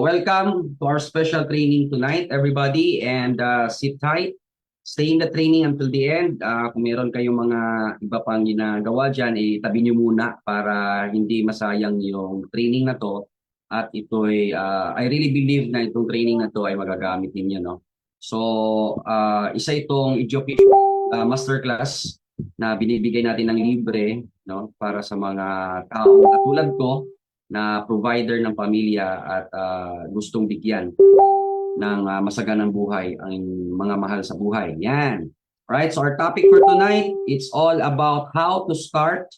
Welcome to our special training tonight, everybody, and sit tight. Stay in the training until the end. Kung meron kayong mga iba pang ginagawa dyan, itabi nyo muna para hindi masayang yung training na to. At I really believe na itong training na to ay magagamit ninyo, no? So, isa itong Education Masterclass na binibigay natin ng libre, no? Para sa mga tao katulad ko, na provider ng pamilya at gustong bigyan ng masaganang buhay ang mga mahal sa buhay. Yan. Right, so our topic for tonight, it's all about how to start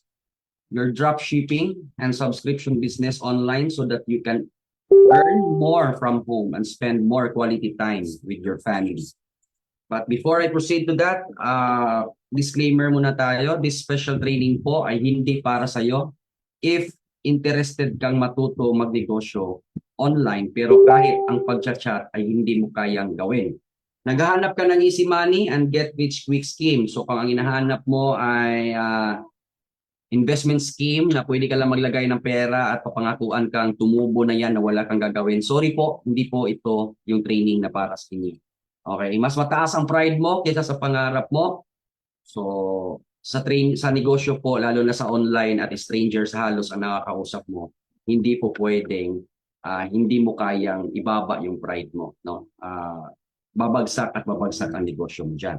your drop shipping and subscription business online so that you can earn more from home and spend more quality time with your family. But before I proceed to that, disclaimer muna tayo. This special training po ay hindi para sa iyo if interested kang matuto magnegosyo online pero kahit ang pag-chat ay hindi mo kayang gawin. Naghahanap ka ng easy money and get rich quick scheme. So kung ang hinahanap mo ay investment scheme na pwede ka lang maglagay ng pera at papangakuan kang tumubo na yan na wala kang gagawin, sorry po, hindi po ito yung training na para sa inyo. Okay, mas mataas ang pride mo kaysa sa pangarap mo. So sa negosyo po, lalo na sa online at strangers halos ang nakakausap mo, hindi po pwedeng hindi mo kayang ibaba yung pride mo, no? Babagsak at babagsak ang negosyo mo diyan.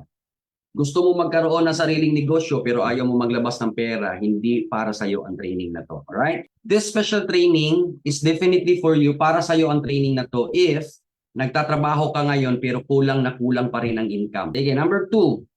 Gusto mo magkaroon ng sariling negosyo pero ayaw mo maglabas ng pera, hindi para sa iyo ang training na to. Alright? This special training is definitely for you. Para sa iyo ang training na to if nagtatrabaho ka ngayon pero kulang na kulang pa rin ang income. Sige, number 2.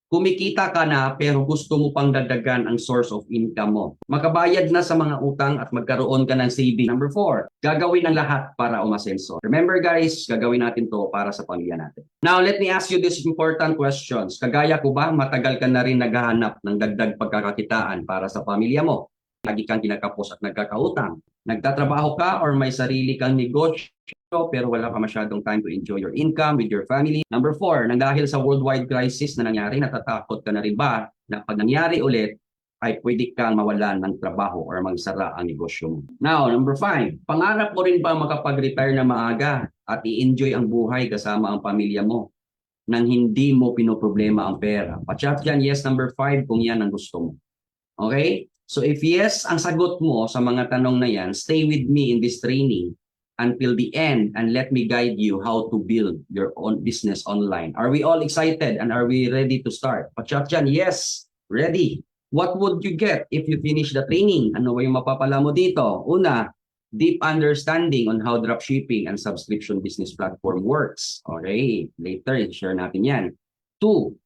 Kumikita ka na pero gusto mo pang dagdagan ang source of income mo. Makabayad na sa mga utang at magkaroon ka ng saving. Number 4, gagawin ang lahat para umasenso. Remember guys, gagawin natin to para sa pamilya natin. Now, let me ask you these important questions. Kagaya ko ba, matagal ka na rin naghahanap ng dagdag pagkakakitaan para sa pamilya mo? Lagi kang kinakapos at nagkakautang. Nagtatrabaho ka or may sarili kang negosyo pero wala ka masyadong time to enjoy your income with your family. Number 4, nang dahil sa worldwide crisis na nangyari, natatakot ka na rin ba na pag nangyari ulit, ay pwede kang mawalan ng trabaho or magsara ang negosyo mo. Now, number 5, pangarap mo rin ba makapag-retire na maaga at i-enjoy ang buhay kasama ang pamilya mo nang hindi mo pinoproblema ang pera? Pa-chat yan, yes, number 5, kung yan ang gusto mo. Okay? So if yes, ang sagot mo sa mga tanong na yan, stay with me in this training until the end and let me guide you how to build your own business online. Are we all excited and are we ready to start? Pa-chat yan, yes, ready. What would you get if you finish the training? Ano ba yung mapapala mo dito? Una, deep understanding on how dropshipping and subscription business platform works. Okay, later, share natin yan. 2,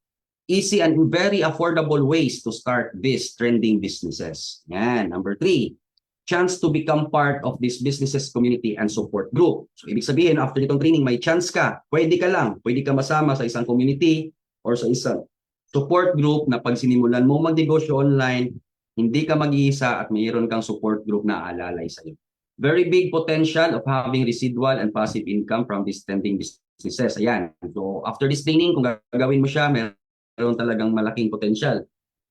easy and very affordable ways to start these trending businesses. Yan. Number 3, chance to become part of this businesses community and support group. So, ibig sabihin, after nitong training, may chance ka. Pwede ka lang. Pwede ka masama sa isang community or sa isang support group na pag sinimulan mo magnegosyo online, hindi ka mag-iisa at mayroon kang support group na aalalay sa iyo. Very big potential of having residual and passive income from these trending businesses. Ayan. So, after this training, kung gagawin mo siya, meron talagang malaking potential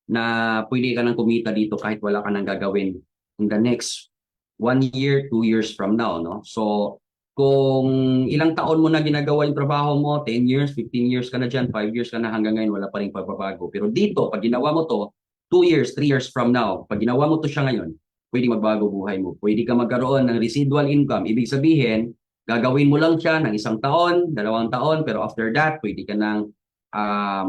na pwede ka nang kumita dito kahit wala ka nang gagawin in the next 1 year, 2 years from now, no? So, kung ilang taon mo na ginagawa yung trabaho mo, 10 years, 15 years ka na dyan, 5 years ka na hanggang ngayon, wala pa rin pagbabago. Pero dito, pag ginawa mo to, 2 years, 3 years from now, pag ginawa mo to siya ngayon, pwede magbago buhay mo. Pwede ka magkaroon ng residual income. Ibig sabihin, gagawin mo lang siya ng 1 taon, 2 taon, pero after that, pwede ka nang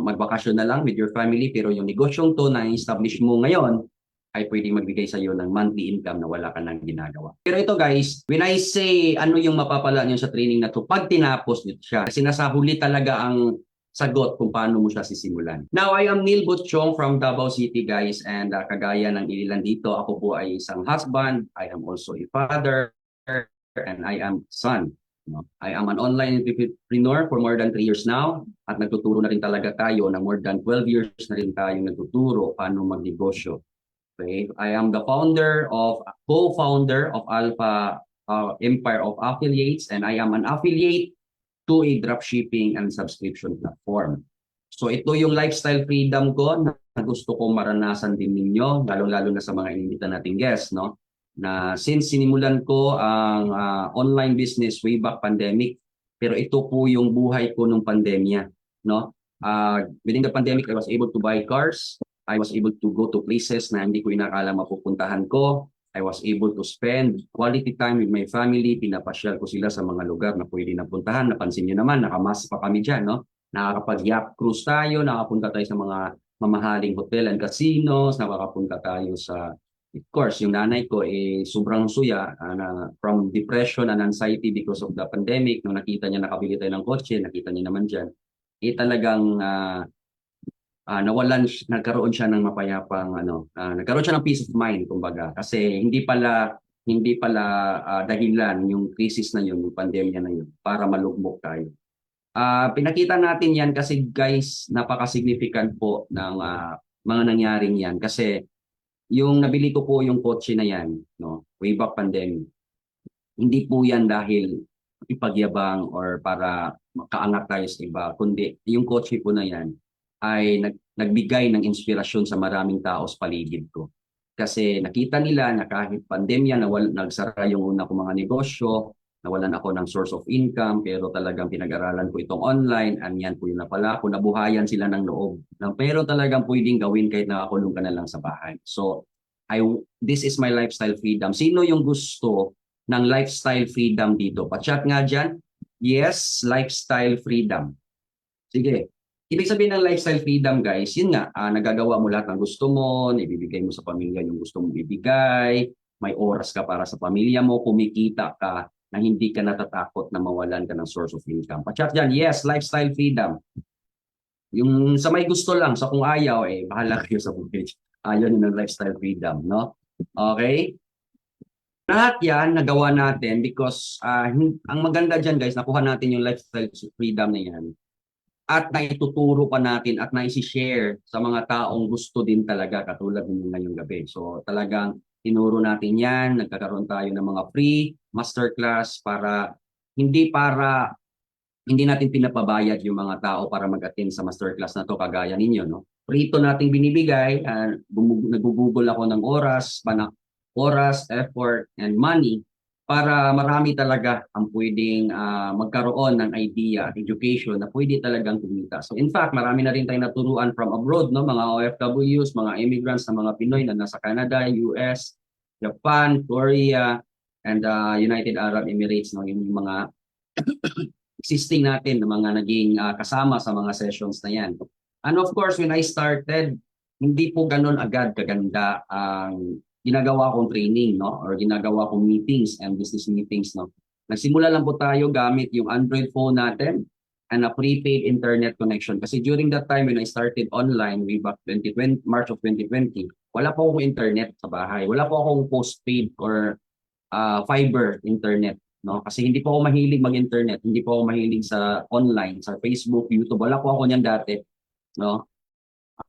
magbakasyon na lang with your family, pero yung negosyong to na establish mo ngayon, ay pwedeng magbigay sa iyo ng monthly income na wala ka nang ginagawa. Pero ito guys, when I say ano yung mapapala niyo sa training na to, pag tinapos niyo siya, kasi nasa huli talaga ang sagot kung paano mo siya sisimulan. Now, I am Neil Butchong from Davao City guys, and kagaya ng ilan dito, ako po ay isang husband, I am also a father, and I am son. I am an online entrepreneur for more than 3 years now at nagtuturo na rin talaga tayo na more than 12 years na rin tayo nagtuturo paano magnegosyo. Okay. I am the co-founder of Alpha Empire of Affiliates, and I am an affiliate to a dropshipping and subscription platform. So ito yung lifestyle freedom ko na gusto kong maranasan din ninyo, lalo-lalo na sa mga inimbita nating guests, no? na since sinimulan ko ang online business way back pandemic, pero ito po yung buhay ko nung pandemya, no? Within the pandemic, I was able to buy cars. I was able to go to places na hindi ko inakala mapupuntahan ko. I was able to spend quality time with my family. Pinapasyal ko sila sa mga lugar na pwede na puntahan. Napansin niyo naman, nakamas pa kami dyan, no? Nakakapag-yacht cruise tayo, nakapunta tayo sa mga mamahaling hotel and casinos, nakakapunta tayo sa, of course, yung nanay ko sobrang suya from depression and anxiety because of the pandemic. Nung nakita niya nakabili tayo ng kotse, nakita niya naman dyan, talagang nagkaroon siya ng mapayapang nagkaroon siya ng peace of mind kumbaga kasi hindi pala dahilan yung crisis na yun, yung pandemya na yun para malugmok tayo. Pinakita natin yan kasi guys, napaka-significant po ng mga nangyaring yan kasi yung nabili ko po yung kotse na yan, no, way back pandemic. Hindi po yan dahil ipagyabang or para makaangat tayo sa iba, kundi yung kotse po na yan ay nagbigay ng inspirasyon sa maraming tao sa paligid ko. Kasi nakita nila na kahit pandemya, nagsara yung una kong mga negosyo, nawalan ako ng source of income, pero talagang pinag-aralan ko itong online, and yan po yung napala ko, nabuhayan sila ng loob. Pero talagang pwedeng gawin kahit nakakulong ka na lang sa bahay. So, this is my lifestyle freedom. Sino yung gusto ng lifestyle freedom dito? Pa-chat nga dyan. Yes, lifestyle freedom. Sige. Ibig sabihin ng lifestyle freedom, guys, yun nga, nagagawa mo lahat ng gusto mo, ibibigay mo sa pamilya yung gusto mong ibigay, may oras ka para sa pamilya mo, kumikita ka na hindi ka natatakot na mawalan ka ng source of income. Pa-chat dyan, yes, lifestyle freedom. Yung sa may gusto lang, sa kung ayaw, bahala kayo sa buhay. Ayaw nyo ng lifestyle freedom, no? Okay? Lahat yan nagawa natin because ang maganda dyan, guys, nakuha natin yung lifestyle freedom na yan at naituturo pa natin at naisi-share sa mga taong gusto din talaga katulad ng ngayong gabi. So talagang tinuro natin yan, nagkakaroon tayo ng mga free masterclass para hindi natin pinapabayad yung mga tao para mag-attend sa masterclass na to kagaya ninyo, no? Free to nating binibigay, nag-google ako ng oras, effort, and money para marami talaga ang pwedeng magkaroon ng idea at education na pwede talagang kumita. So in fact, marami na rin tayong naturuan from abroad, no? Mga OFWs, mga immigrants na mga Pinoy na nasa Canada, US, Japan, Korea, and United Arab Emirates, no? Yung mga existing natin na mga naging kasama sa mga sessions na yan. And of course, when I started, hindi po ganun agad kaganda ang ginagawa kong training, no? Or ginagawa kong meetings and business meetings, no? Nagsimula lang po tayo gamit yung Android phone natin and a prepaid internet connection. Kasi during that time when I started online way back 2020, March of 2020, wala po akong internet sa bahay. Wala po akong postpaid or fiber internet, no? Kasi hindi po ako mahilig mag-internet, hindi po ako mahilig sa online, sa Facebook, YouTube. Wala po ako niyan dati, no?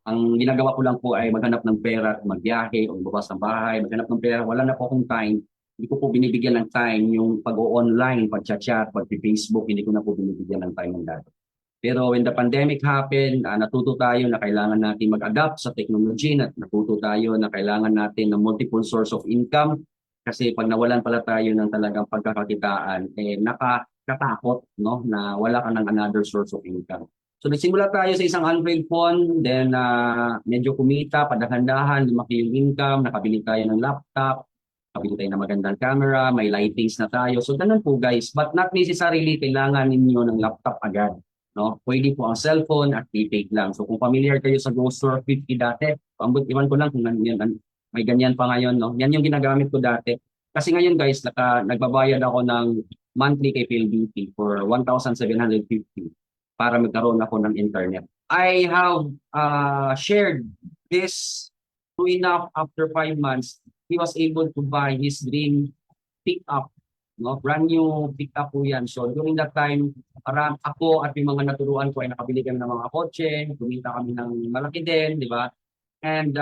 Ang ginagawa ko lang po ay maghanap ng pera at magbiyahe o lumabas ng bahay, maghanap ng pera. Wala na po akong time. Hindi ko po binibigyan ng time yung pag-o-online, pag-chat, pag-Facebook, hindi ko na po binibigyan ng time ng dati. Pero when the pandemic happened, natuto tayo na kailangan natin mag-adapt sa technology, at natuto tayo na kailangan natin ng multiple source of income kasi pag nawalan pala tayo ng talagang pagkakakitaan, nakakatakot, no, na wala ka ng another source of income. So nagsimula tayo sa isang Android phone, then medyo kumita, padahan-dahan, lumaki yung income, nakabili tayo ng laptop, nakabili tayo ng magandang camera, may lightings na tayo. So ganun po guys, but not necessarily kailangan ninyo ng laptop agad, no? Pwede po ang cellphone at prepaid lang. So kung familiar kayo sa Ghost Store 50 dati, pambut iwan ko lang kung may ganyan pa ngayon, no? Yan yung ginagamit ko dati. Kasi ngayon guys, nagbabayad ako ng monthly kay PLDT for 1,750 para magkaroon ako ng internet. I have shared this to enough after 5 months. He was able to buy his dream pickup, no? Brand new pickup po yan. So during that time, para ako at yung mga naturuan ko ay nakabili kami ng mga kotse, kumita kami ng malaki din, di ba? And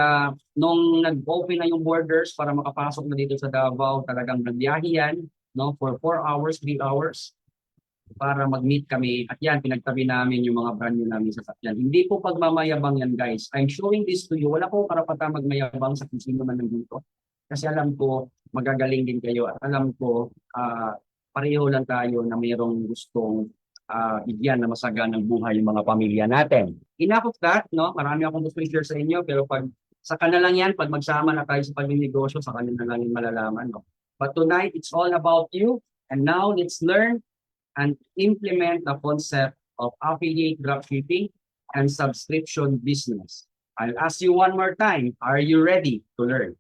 nung nag-open na yung borders para makapasok na dito sa Davao, talagang nagbiyahe yan, no, for 4 hours, 3 hours para mag-meet kami. At yan, pinagtabi namin yung mga brand new namin sasakyan. Hindi po pagmamayabang yan, guys. I'm showing this to you. Wala po karapatan magmayabang sa kung sino man nandito. Kasi alam ko, magagaling din kayo at alam ko, pareho lang tayo na mayroong gustong bigyan na masaganang buhay yung mga pamilya natin. Enough of that, no? Marami akong gusto i-share sa inyo, pero pag saka na lang yan, pag magsama na tayo sa pag-negosyo, saka na lang yung malalaman, no? But tonight, it's all about you. And now, let's learn and implement the concept of affiliate dropshipping and subscription business. I'll ask you one more time, are you ready to learn?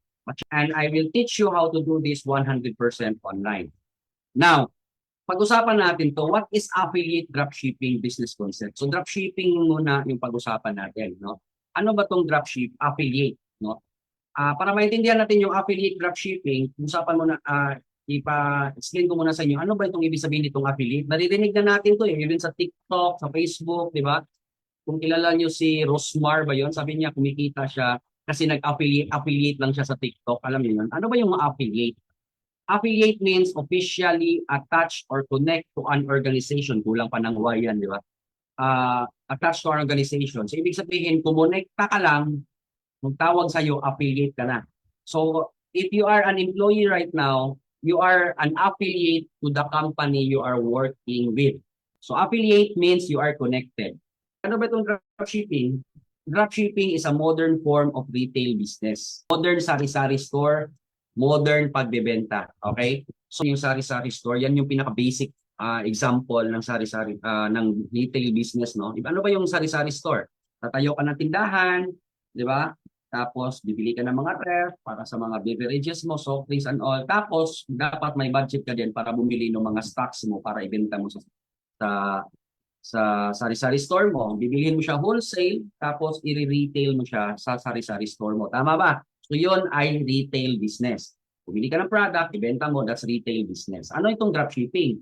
And I will teach you how to do this 100% online. Now, pag-usapan natin to, what is affiliate dropshipping business concept? So dropshipping muna yung pag-usapan natin, no? Ano ba tong dropship affiliate, no? Para maintindihan natin yung affiliate dropshipping, usapan muna explain ko muna sa inyo ano ba itong ibig sabihin nitong affiliate. Naririnig na natin to, even sa TikTok, sa Facebook, di ba? Kung kilala niyo si Rosmar ba 'yon? Sabi niya kumikita siya kasi affiliate lang siya sa TikTok. Alam niyo 'yun? Ano ba yung affiliate? Affiliate means officially attach or connect to an organization. Kulang pa ng Y yan, di ba? Attached to an organization. So, ibig sabihin, kumonekta ka lang, magtawag sa'yo, affiliate ka na. So, if you are an employee right now, you are an affiliate to the company you are working with. So, affiliate means you are connected. Ano ba itong dropshipping? Dropshipping is a modern form of retail business. Modern sari-sari store, modern pagbebenta. Okay? So yung sari-sari store, yan yung pinaka-basic example ng sari-sari ng retail business, no? Ano ba yung sari-sari store? Tatayo ka ng tindahan, di ba? Tapos bibili ka ng mga ref para sa mga beverages mo, soft drinks and all. Tapos dapat may budget ka din para bumili ng mga stocks mo para ibenta mo sa sari-sari store mo. Bibilihin mo siya wholesale, tapos i-retail mo siya sa sari-sari store mo. Tama ba? So yun ay retail business. Bumili ka ng product, ibenta mo, that's retail business. Ano itong dropshipping?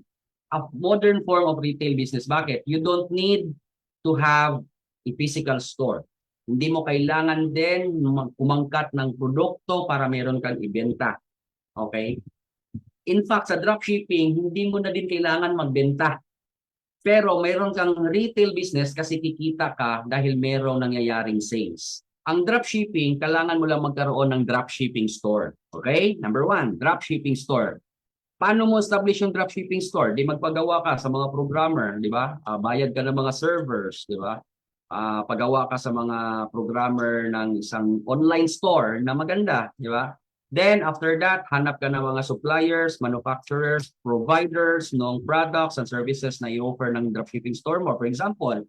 A modern form of retail business. Bakit? You don't need to have a physical store. Hindi mo kailangan din umangkat ng produkto para meron kang ibenta. Okay? In fact, sa dropshipping, hindi mo na din kailangan magbenta. Pero mayroon kang retail business kasi kikita ka dahil mayroong nangyayaring sales. Ang dropshipping, kailangan mo lang magkaroon ng dropshipping store. Okay? Number 1, dropshipping store. Paano mo establish yung dropshipping store? Di magpagawa ka sa mga programmer, di ba? Bayad ka ng mga servers, di ba? Pagawa ka sa mga programmer ng isang online store na maganda, di ba? Then, after that, hanap ka ng mga suppliers, manufacturers, providers ng products and services na i-offer ng dropshipping store mo. For example,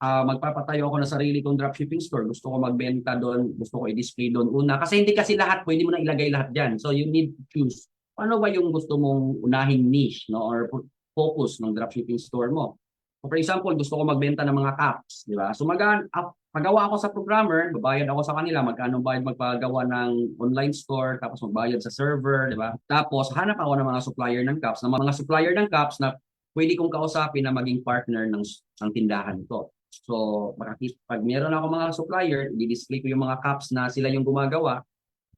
magpapatayo ako ng sarili kong dropshipping store. Gusto ko magbenta doon, gusto ko i-display doon una. Kasi hindi kasi lahat, pwede mo na ilagay lahat dyan. So, you need to choose. Ano ba yung gusto mong unahing niche, no? Or focus ng dropshipping store mo? For example, gusto ko magbenta ng mga caps, di ba? So, magawa ako sa programmer, babayad ako sa kanila, magkano bayad magpagawa ng online store, tapos magbayad sa server, di ba? Tapos hanap ako ng mga supplier ng caps, na pwede kong kausapin na maging partner ng tindahan ko. So, pag meron ako mga supplier, i-display ko yung mga caps na sila yung gumagawa.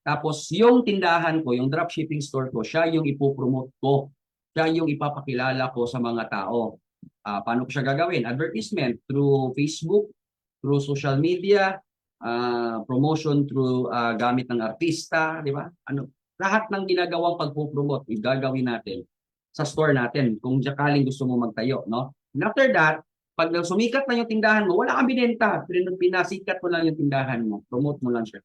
Tapos yung tindahan ko, yung dropshipping store ko, siya yung ipopromote ko. Siya yung ipapakilala ko sa mga tao. Paano ko siya gagawin? Advertisement through Facebook, through social media, promotion through gamit ng artista, di ba? Lahat ng ginagawang pagpo-promote, gagawin natin sa store natin kung sakaling gusto mo magtayo, no? And after that, pag sumikat na yung tindahan mo, wala kang binenta, pinasikat mo lang yung tindahan mo, promote mo lang siya.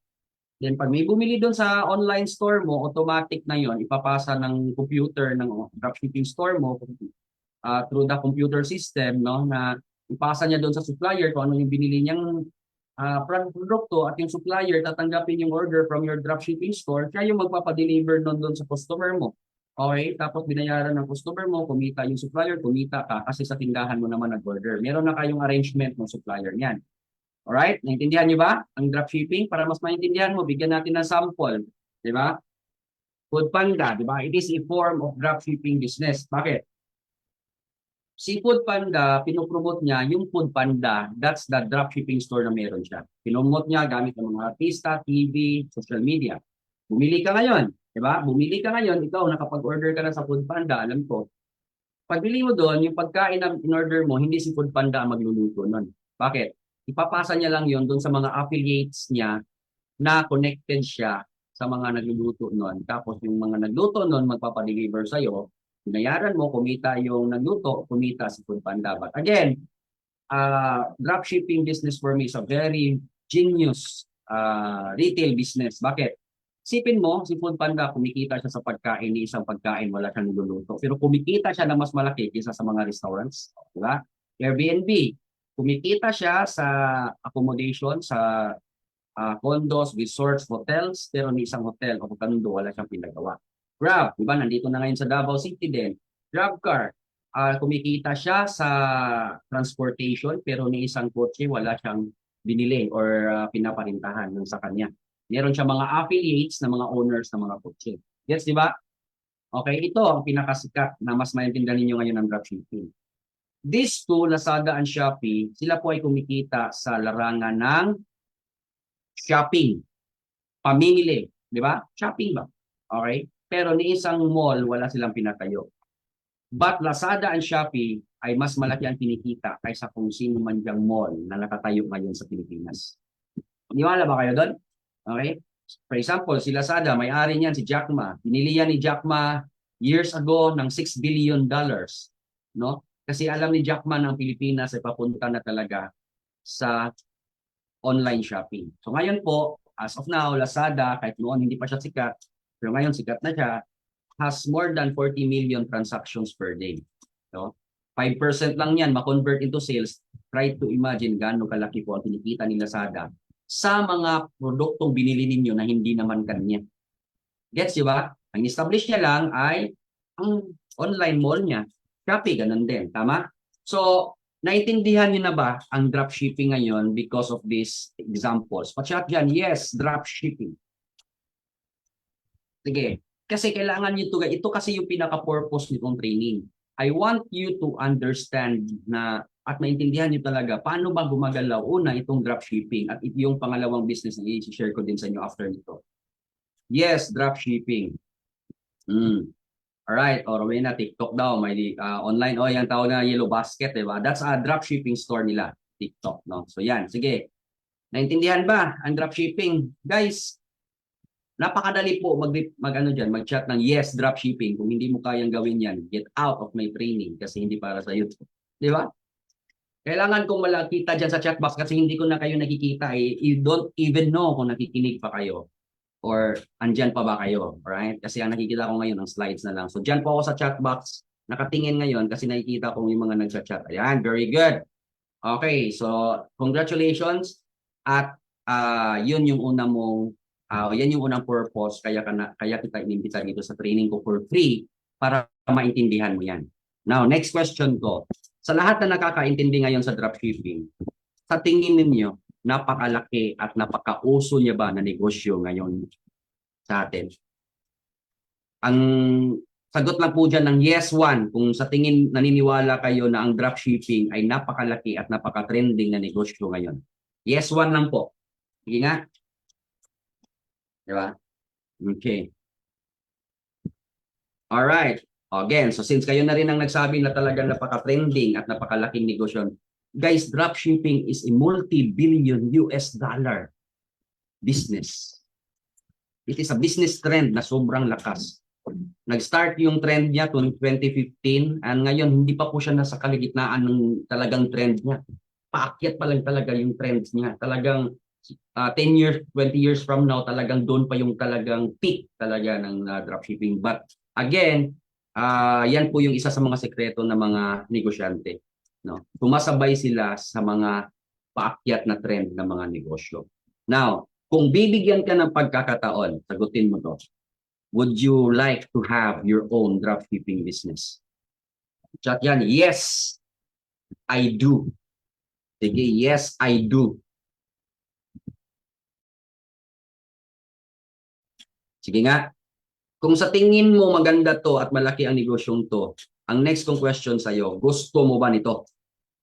Then pag may bumili doon sa online store mo, automatic na yon, ipapasa ng computer ng dropshipping store mo through the computer system, no, na ipasa niya doon sa supplier kung ano yung binili niyang produkto, at yung supplier tatanggapin yung order from your dropshipping store, kaya yung magpapadeliver doon sa customer mo. Okay, tapos binayaran ng customer mo, kumita yung supplier, kumita ka kasi sa tindahan mo naman nag-order. Meron na kayong arrangement ng supplier niyan. Alright, naintindihan niyo ba ang dropshipping? Para mas maintindihan mo, bigyan natin ng sample, di ba? Foodpanda, di ba? It is a form of dropshipping business. Bakit? Si Foodpanda, pinopromote niya yung Foodpanda, that's the dropshipping store na meron siya. Pinopromote niya gamit ng mga artista, TV, social media. Bumili ka ngayon, di ba? Bumili ka ngayon, ikaw nakapag-order ka na sa Foodpanda, alam ko. Pagbili mo doon, yung pagkain na in-order mo, hindi si Foodpanda ang magluluto nun. Bakit? Ipapasa niya lang yon doon sa mga affiliates niya na connected siya sa mga nagluluto nun. Tapos yung mga nagluto nun, magpapadeliver sa'yo. Binayaran mo, kumita yung nagluto, kumita si Foodpanda. But again, dropshipping business for me is a very genius retail business. Bakit? Sipin mo, si Foodpanda, kumikita siya sa pagkain, ni isang pagkain, wala siyang niluluto. Pero kumikita siya na mas malaki kaysa sa mga restaurants. Diba? Airbnb, kumikita siya sa accommodation, sa condos, resorts, hotels, pero ni isang hotel o condo, wala siyang pinagawa. Grab, diba? Nandito na ngayon sa Davao City din. Grab car, kumikita siya sa transportation, pero ni isang kotse, wala siyang binili or pinaparintahan ng sa kanya. Meron siya mga affiliates na mga owners ng mga kotse. Yes, di ba? Okay, ito ang pinakasikat na mas maintindihan ninyo ngayon ng dropshipping. These two, Lazada and Shopee, sila po ay kumikita sa larangan ng shopping, pamimili, di ba? Shopping ba? Okay? Pero ni isang mall, wala silang pinatayo. But Lazada and Shopee ay mas malaki ang kinikita kaysa kung sino man diyang mall na nakatayo ngayon sa Pilipinas. Niwala ba kayo doon? Okay? For example, si Lazada, may-ari niyan si Jack Ma. Pinili yan ni Jack Ma years ago ng $6 billion. No? Kasi alam ni Jack Ma na ang Pilipinas ay papunta na talaga sa online shopping. So ngayon po, as of now, Lazada, kahit noon hindi pa siya sikat, pero ngayon sikat na siya, has more than 40 million transactions per day. So, 5% lang yan, ma-convert into sales. Try to imagine gaano kalaki po ang kinikita ni Lazada sa mga produktong binili ninyo na hindi naman kanya. Gets, di ba? Ang establish niya lang ay ang online mall niya. Shopee, ganun din. Tama? So, naintindihan niyo na ba ang dropshipping ngayon because of these examples? Pachat dyan, yes, dropshipping. Sige, kasi kailangan nyo ito. Ito kasi yung pinaka-purpose nitong training. I want you to understand na at maintindihan nyo talaga paano ba gumagalaw una itong dropshipping at ito yung pangalawang business na i-share ko din sa inyo after nito. Yes, dropshipping. Alright, or may na TikTok daw, may online, yung tawag na Yellow Basket, diba? That's a dropshipping store nila, TikTok, no? So yan, sige. Naintindihan ba ang dropshipping? Guys, napakadali po mag-chat ng yes, dropshipping. Kung hindi mo kayang gawin yan, get out of my training kasi hindi para sa iyo. Di ba? Kailangan kong malakita dyan sa chat box kasi hindi ko na kayo nakikita. You don't even know kung nakikinig pa kayo or andyan pa ba kayo. Alright? Kasi ang nakikita ko ngayon ang slides na lang. So dyan po ako sa chat box. Nakatingin ngayon kasi nakikita ko yung mga nagchat-chat. Ayan, very good. Okay, so congratulations. At yun yung unang mong yan yung unang purpose kaya kita inimbita dito sa training ko for free para maintindihan mo yan. Now, next question ko. Sa lahat na nakakaintindi ngayon sa dropshipping, sa tingin ninyo, napakalaki at napakauso niya ba na negosyo ngayon sa atin? Ang sagot lang po dyan ng yes one, kung sa tingin naniniwala kayo na ang dropshipping ay napakalaki at napaka-trending na negosyo ngayon. Yes one lang po. Sige nga. Diba? Okay. Alright. Again, so since kayo na rin ang nagsabi na talagang napaka-trending at napakalaking negosyo, guys, dropshipping is a multi-billion US dollar business. It is a business trend na sobrang lakas. Nag-start yung trend niya 2015 and ngayon hindi pa po siya nasa kaligitnaan ng talagang trend niya. Paakyat pa lang talaga yung trends niya. Talagang 10 years, 20 years from now, talagang doon pa yung talagang peak talaga ng dropshipping. But again, yan po yung isa sa mga sekreto ng mga negosyante. No? Sumasabay sila sa mga paakyat na trend ng mga negosyo. Now, kung bibigyan ka ng pagkakataon, sagutin mo to. Would you like to have your own dropshipping business? Chat yan, yes, I do. Sige, yes, I do. Sige nga. Kung sa tingin mo maganda to at malaki ang negosyong to, ang next kong question sa'yo, gusto mo ba nito?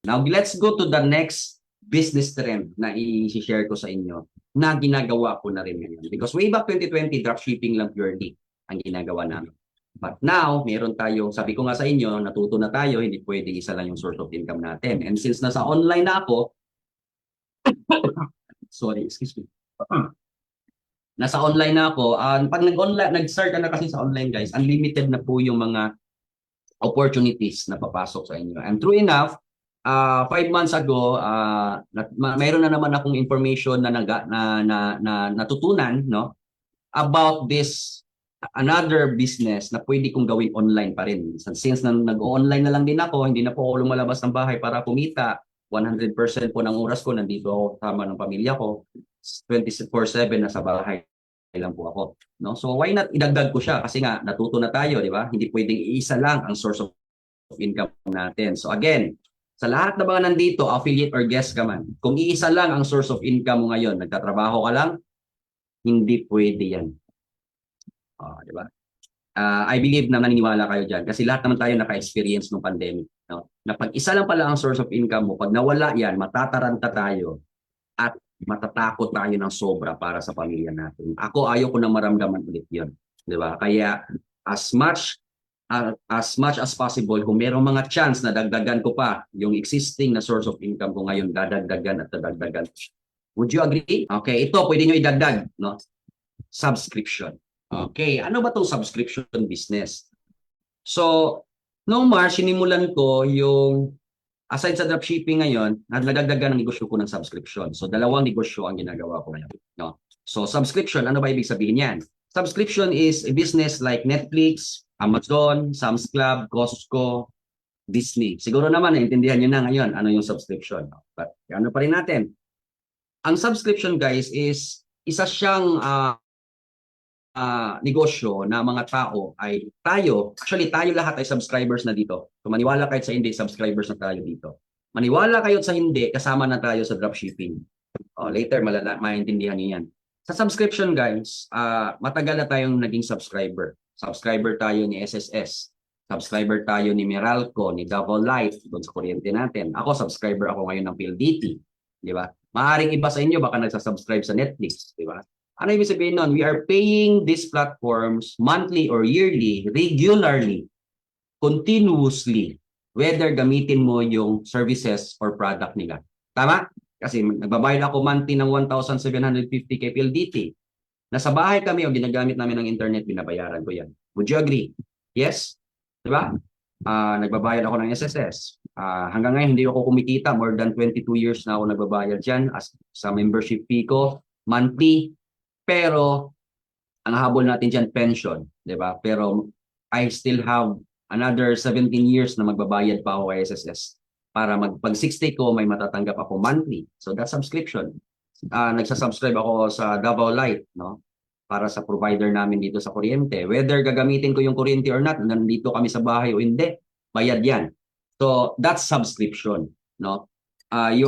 Now, let's go to the next business trend na i-share ko sa inyo na ginagawa ko na rin ngayon. Because way back 2020, dropshipping lang purely ang ginagawa namin. But now, meron tayo, sabi ko nga sa inyo, natuto na tayo, hindi pwedeng isa lang yung source of income natin. And since nasa online na ako, sorry, excuse me. nasa online na ako. Pag nag-start ka na kasi sa online guys, unlimited na po yung mga opportunities na papasok sa inyo. And true enough, 5 months ago, mayroon na naman akong information na natutunan, no, about this another business na pwede kong gawin online pa rin. Since nag-online na lang din ako, hindi na po ako lumalabas ng bahay para kumita. 100% po ng oras ko nandito ako kasama ng pamilya ko. 24/7 na sa bahay lang po ako. No? So why not idagdag ko siya? Kasi nga natuto na tayo, di ba? Hindi pwedeng iisa lang ang source of income natin. So again, sa lahat na mga nandito, affiliate or guest ka man, kung iisa lang ang source of income mo ngayon, nagtatrabaho ka lang, hindi pwede yan. Di ba? I believe na naniniwala kayo dyan kasi lahat naman tayo naka-experience ng pandemic. No? Na pag isa lang pala ang source of income mo, pag nawala yan, matataranta tayo at matatakot tayo ng sobra para sa pamilya natin. Ako, ayoko na maramdaman ulit yun. Di ba? Kaya as much as possible, kung merong mga chance na dagdagan ko pa yung existing na source of income ko ngayon, dadagdagan at dadagdagan. Would you agree? Okay, ito pwede nyo idagdag. No? Subscription. Okay, ano ba itong subscription business? So, noong March, sinimulan ko yung, aside sa dropshipping ngayon, nadagdagan ang negosyo ko ng subscription. So, dalawang negosyo ang ginagawa ko ngayon. No? So, subscription, ano ba ibig sabihin yan? Subscription is a business like Netflix, Amazon, Sam's Club, Costco, Disney. Siguro naman, naintindihan nyo na ngayon ano yung subscription. But, ano pa rin natin? Ang subscription, guys, is isa siyang negosyo na mga tao ay actually tayo lahat ay subscribers na dito. So maniwala kahit sa hindi, subscribers na tayo dito. Maniwala kayo sa hindi, kasama na tayo sa dropshipping. Later, maintindihan niyo yan. Sa subscription guys, matagal na tayong naging subscriber. Subscriber tayo ni SSS. Subscriber tayo ni Meralco, ni Double Life, doon sa kuryente natin. Ako, subscriber ako ngayon ng PLDT. Di ba? Maaring iba sa inyo, baka nagsasubscribe sa Netflix. Di ba? Ano ibig sabihin nun? We are paying these platforms monthly or yearly, regularly, continuously, whether gamitin mo yung services or product nila. Tama? Kasi nagbabayad ako monthly ng 1,750 kay PLDT. Nasa bahay kami o ginagamit namin ng internet, binabayaran ko yan. Would you agree? Yes? Diba? Nagbabayad ako ng SSS. Hanggang ngayon, hindi ako kumikita. More than 22 years na ako nagbabayad dyan sa membership fee ko, monthly. Pero, ang habol natin dyan, pension. Diba? Pero, I still have another 17 years na magbabayad pa ako kay SSS. Para pag 60 ko, may matatanggap ako monthly. So, that's subscription. Nagsasubscribe ako sa Davao Light, no? Para sa provider namin dito sa kuryente. Whether gagamitin ko yung kuryente or not, nandito kami sa bahay o hindi, bayad yan. So, that's subscription, no? You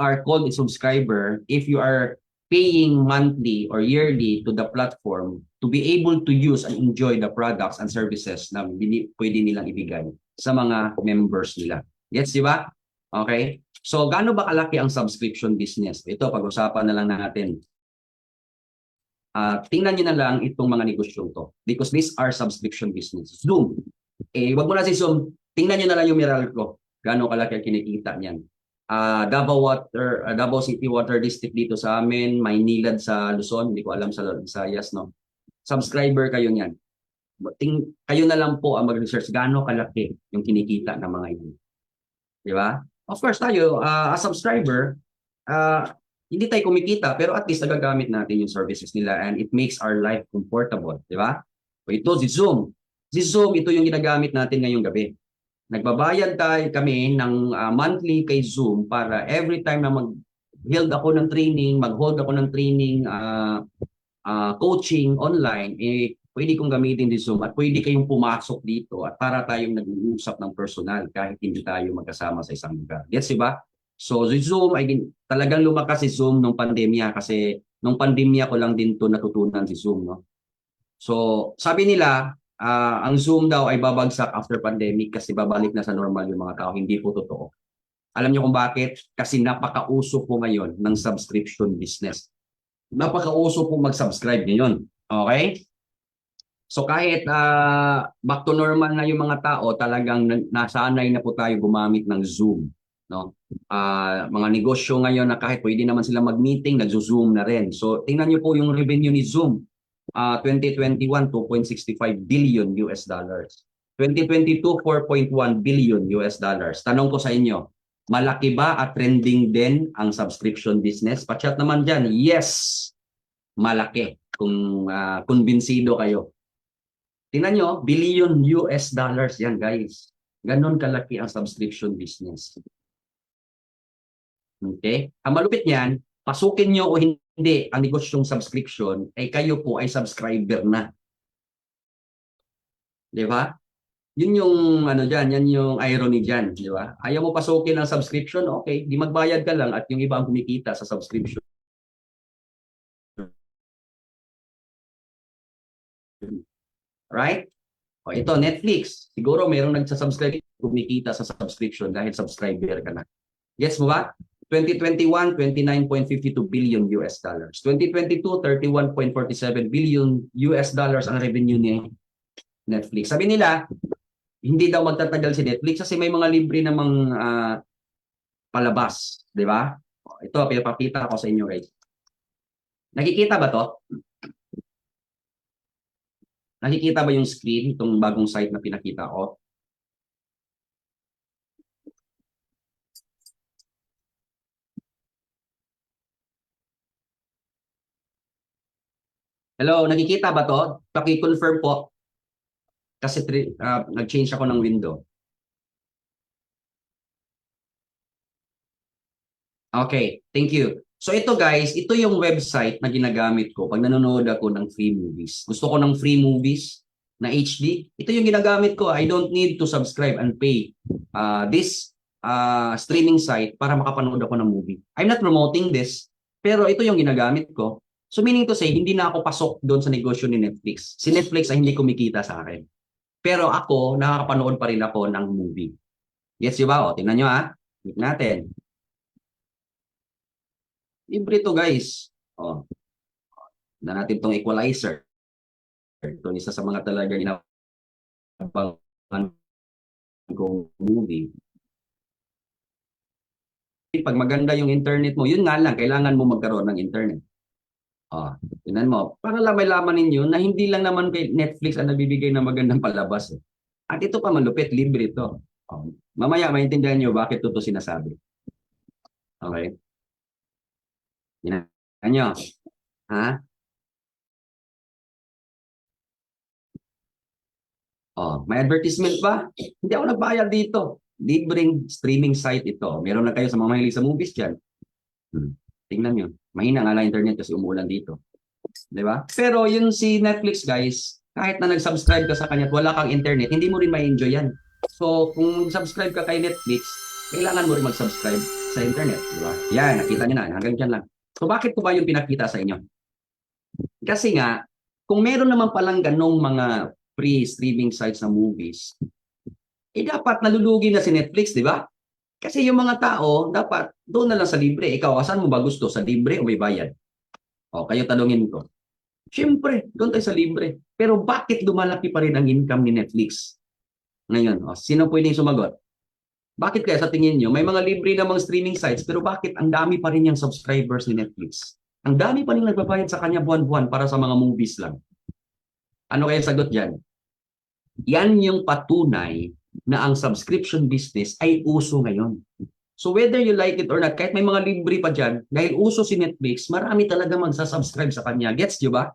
are called a subscriber if you are paying monthly or yearly to the platform to be able to use and enjoy the products and services na pwede nilang ibigay sa mga members nila. Yes, di ba? Okay? So, gaano ba kalaki ang subscription business? Ito, pag-usapan na lang natin. Tingnan nyo na lang itong mga negosyo to. Because these are subscription business. Zoom. Wag mo na si Zoom. Tingnan nyo na lang yung Meralco. Gaano kalaki ang kinikita niyan. Davao City Water District dito sa amin, Maynilad sa Luzon, hindi ko alam sa Visayas, no? Subscriber kayo niyan. Kayo na lang po ang mag-research gaano kalaki yung kinikita ng mga yun. Di ba? Of course tayo, as subscriber, hindi tayo kumikita, pero at least nagagamit natin yung services nila and it makes our life comfortable. Di ba? So ito, si Zoom. Si Zoom, ito yung ginagamit natin ngayong gabi. Nagbabayad kami ng monthly kay Zoom para every time na mag-hold ako ng training, coaching online, pwede kong gamitin din Zoom at pwede kayong pumasok dito at para tayong nag-uusap ng personal kahit hindi tayo magkasama sa isang lugar. Gets ba? So, Zoom, talagang lumakas si Zoom nung pandemya kasi nung pandemya ko lang din to natutunan si Zoom. No? So, sabi nila, ang Zoom daw ay babagsak after pandemic kasi babalik na sa normal yung mga tao. Hindi po totoo. Alam niyo kung bakit? Kasi napakauso po ngayon ng subscription business. Napakauso po mag-subscribe ngayon. Okay? So kahit back to normal na yung mga tao, talagang nasanay na po tayo gumamit ng Zoom. no? Mga negosyo ngayon na kahit pwede naman sila mag-meeting, nagzo-Zoom na rin. So, tingnan niyo po yung revenue ni Zoom. 2021, 2.65 billion US dollars. 2022, 4.1 billion US dollars. Tanong ko sa inyo, malaki ba at trending din ang subscription business? Pachat naman dyan, yes, malaki. Kung kumbinsido kayo. Tingnan nyo, billion US dollars yan, guys. Ganon kalaki ang subscription business. Okay? Ang malupit niyan, pasukin nyo o hindi ang negosyong subscription, ay kayo po ay subscriber na. Di ba? Yun yung ano diyan, yan yung irony diyan, di ba? Ayaw mo pasukin ang subscription, okay, di magbayad ka lang at yung iba ang kumikita sa subscription. Right? O ito, Netflix. Siguro mayroong nagsasubscribe, kumikita sa subscription dahil subscriber ka na. Gets mo ba? 2021, 29.52 billion US dollars. 2022, 31.47 billion US dollars ang revenue ni Netflix. Sabi nila, hindi daw magtatagal si Netflix kasi may mga libre namang palabas, di ba? Ito, pinapakita ko sa inyo guys. Nakikita ba to? Nakikita ba yung screen, itong bagong site na pinakita ko? Hello, nakikita ba to? Paki-confirm po. Kasi nag-change ako ng window. Okay, thank you. So ito guys, ito yung website na ginagamit ko pag nanonood ako ng free movies. Gusto ko ng free movies na HD. Ito yung ginagamit ko. I don't need to subscribe and pay this streaming site para makapanood ako ng movie. I'm not promoting this, pero ito yung ginagamit ko. So meaning to say, hindi na ako pasok doon sa negosyo ni Netflix. Si Netflix ay hindi kumikita sa akin. Pero ako, nakakapanood pa rin ako ng movie. Yes, di ba? O, tingnan nyo ha. Click natin. Libre to guys. O, na natin tong equalizer. Ito isa sa mga talaga inabangan kong movie. Pag maganda yung internet mo, yun nga lang, kailangan mo magkaroon ng internet. Oh, tingnan mo. Para lang may laman ninyo na hindi lang naman kay Netflix ang nagbibigay ng magandang palabas. At ito pa malupit, libre ito. Oh, mamaya maintindihan nyo bakit ito sinasabi. Okay? Tingnan nyo. Ha? Oh, may advertisement ba? Hindi ako nagbayad dito. Libreng streaming site ito. Meron na kayo sa mga mahilig sa movies dyan. Tingnan nyo. Mahina nga lang internet kasi umuulan dito. Di ba? Pero yun si Netflix guys, kahit na nag-subscribe ka sa kanya at wala kang internet, hindi mo rin ma-enjoy yan. So, kung subscribe ka kay Netflix, kailangan mo rin mag-subscribe sa internet. Di ba? Yan, nakita nyo na. Hanggang dyan lang. So, bakit ko ba yung pinakita sa inyo? Kasi nga, kung meron naman palang ganong mga free streaming sites na movies, dapat nalulugi na si Netflix, di ba? Kasi yung mga tao, dapat doon na lang sa libre. Ikaw, saan mo ba gusto? Sa libre o may bayad? O, kayo tanungin ko. Siyempre, doon tayo sa libre. Pero bakit lumalaki pa rin ang income ni Netflix? Ngayon, sino pwedeng sumagot? Bakit kaya sa tingin nyo, may mga libre namang streaming sites, pero bakit ang dami pa rin yung subscribers ni Netflix? Ang dami pa rin nagbabayad sa kanya buwan-buwan para sa mga movies lang. Ano kaya sagot dyan? Yan yung patunay na ang subscription business ay uso ngayon. So whether you like it or not, kahit may mga libre pa dyan, dahil uso si Netflix, marami talaga magsasubscribe sa kanya. Gets nyo ba?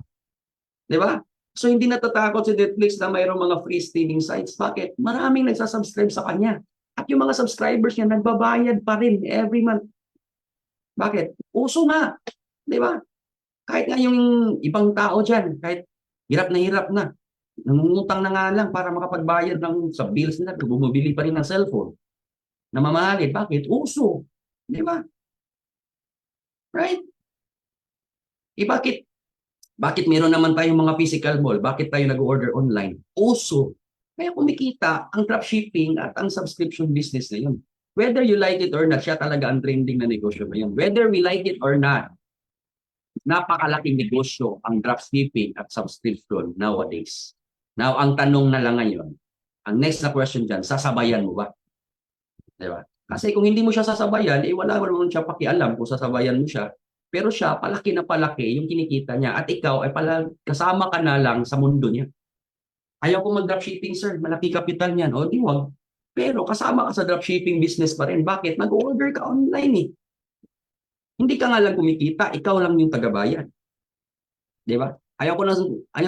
Di ba? So hindi natatakot si Netflix na mayroong mga free streaming sites. Bakit? Maraming nagsasubscribe sa kanya. At yung mga subscribers niya, nagbabayad pa rin every month. Bakit? Uso nga. Di ba? Kahit nga yung ibang tao dyan, kahit hirap na, nangungutang na nga lang para makapagbayad sa bills nila, bumibili pa rin ng cellphone. Namamahalin. Bakit? Uso. Di ba? Right? Bakit meron naman tayong mga physical mall? Bakit tayo nag-order online? Uso. Kaya kumikita ang dropshipping at ang subscription business na yun. Whether you like it or not, siya talaga ang trending na negosyo ngayon. Whether we like it or not, napakalaking negosyo ang dropshipping at subscription nowadays. Now, ang tanong na lang ngayon, ang next na question dyan, sasabayan mo ba? Diba? Kasi kung hindi mo siya sasabayan, eh wala naman siya pakialam kung sasabayan mo siya. Pero siya, palaki na palaki yung kinikita niya. At ikaw ay pala kasama ka na lang sa mundo niya. Ayaw ko mag-dropshipping, sir. Malaki kapital niyan. O, di wag. Pero kasama ka sa dropshipping business pa rin. Bakit? Nag-order ka online eh. Hindi ka nga lang kumikita, ikaw lang yung tagabayad. Di ba? Ayaw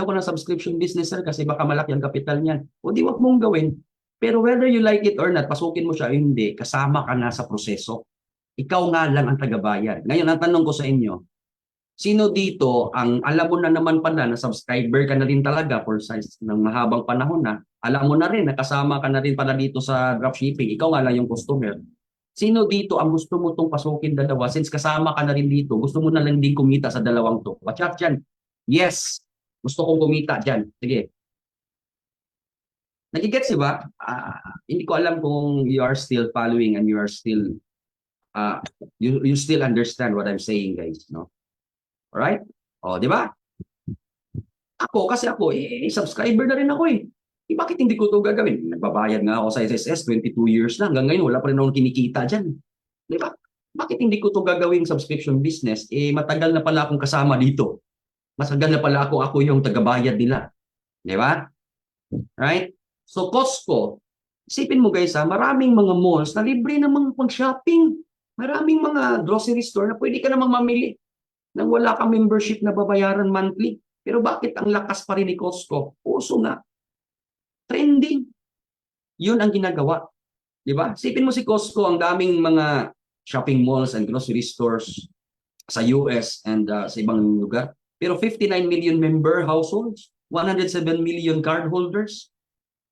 ko ng subscription business, sir, kasi baka malaki ang kapital niyan. O di wag mong gawin. Pero whether you like it or not, pasukin mo siya o hindi, kasama ka na sa proseso. Ikaw nga lang ang tagabayad. Ngayon, ang tanong ko sa inyo, sino dito ang alam mo na naman pala na subscriber ka na rin talaga for size ng mahabang panahon na, alam mo na rin, nakasama ka na rin pala dito sa dropshipping, ikaw nga lang yung customer. Sino dito ang gusto mo tong pasukin dalawa since kasama ka na rin dito, gusto mo na lang din kumita sa dalawang to? Watch dyan. Yes, gusto kong kumita dyan. Sige. Nagigets, di ba? Hindi ko alam kung you are still following and you are still, uh, you still understand what I'm saying, guys. No? Alright? O, di ba? Ako, kasi ako, subscriber na rin ako eh. Bakit hindi ko ito gagawin? Nagbabayad nga ako sa SSS, 22 years na. Hanggang ngayon, wala pa rin akong kinikita dyan. Di ba? Bakit hindi ko ito gagawin subscription business? Eh, matagal na pala akong kasama dito. Matagal na pala ako yung tagabayad nila. Di ba? Right? So, Costco, isipin mo guys maraming mga malls na libre namang pag-shopping. Maraming mga grocery store na pwede ka namang mamili nang wala kang membership na babayaran monthly. Pero bakit ang lakas pa rin ni Costco? Uso nga. Trending. Yun ang ginagawa. Di ba? Sipin mo si Costco, ang daming mga shopping malls and grocery stores sa US and sa ibang lugar. Pero 59 million member households, 107 million cardholders.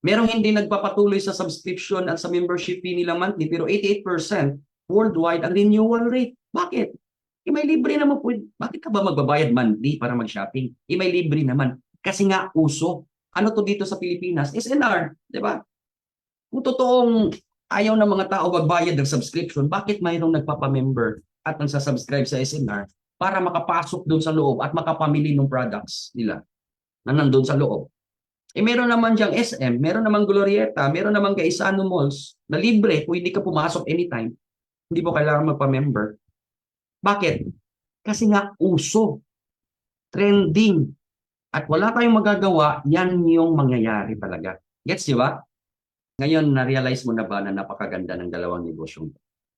Merong hindi nagpapatuloy sa subscription at sa membership fee nila monthly, pero 88% worldwide ang renewal rate. Bakit? May libre naman po. Bakit ka ba magbabayad monthly para mag-shopping? May libre naman. Kasi nga uso. Ano to dito sa Pilipinas? SNR, di ba? Kung totoong ayaw ng mga tao magbayad ng subscription, bakit mayroong nagpapamember at nagsasubscribe sa SNR para makapasok doon sa loob at makapamili ng products nila na nandun sa loob? Meron naman diyang SM, meron namang Glorieta, meron namang Gaisano Malls na libre, pwede ka pumasok anytime. Hindi mo kailangan magpa-member. Bakit? Kasi nga uso, trending, at wala tayong magagawa, yan yung mangyayari talaga. Gets, di ba? Ngayon, na-realize mo na ba na napakaganda ng dalawang negosyong?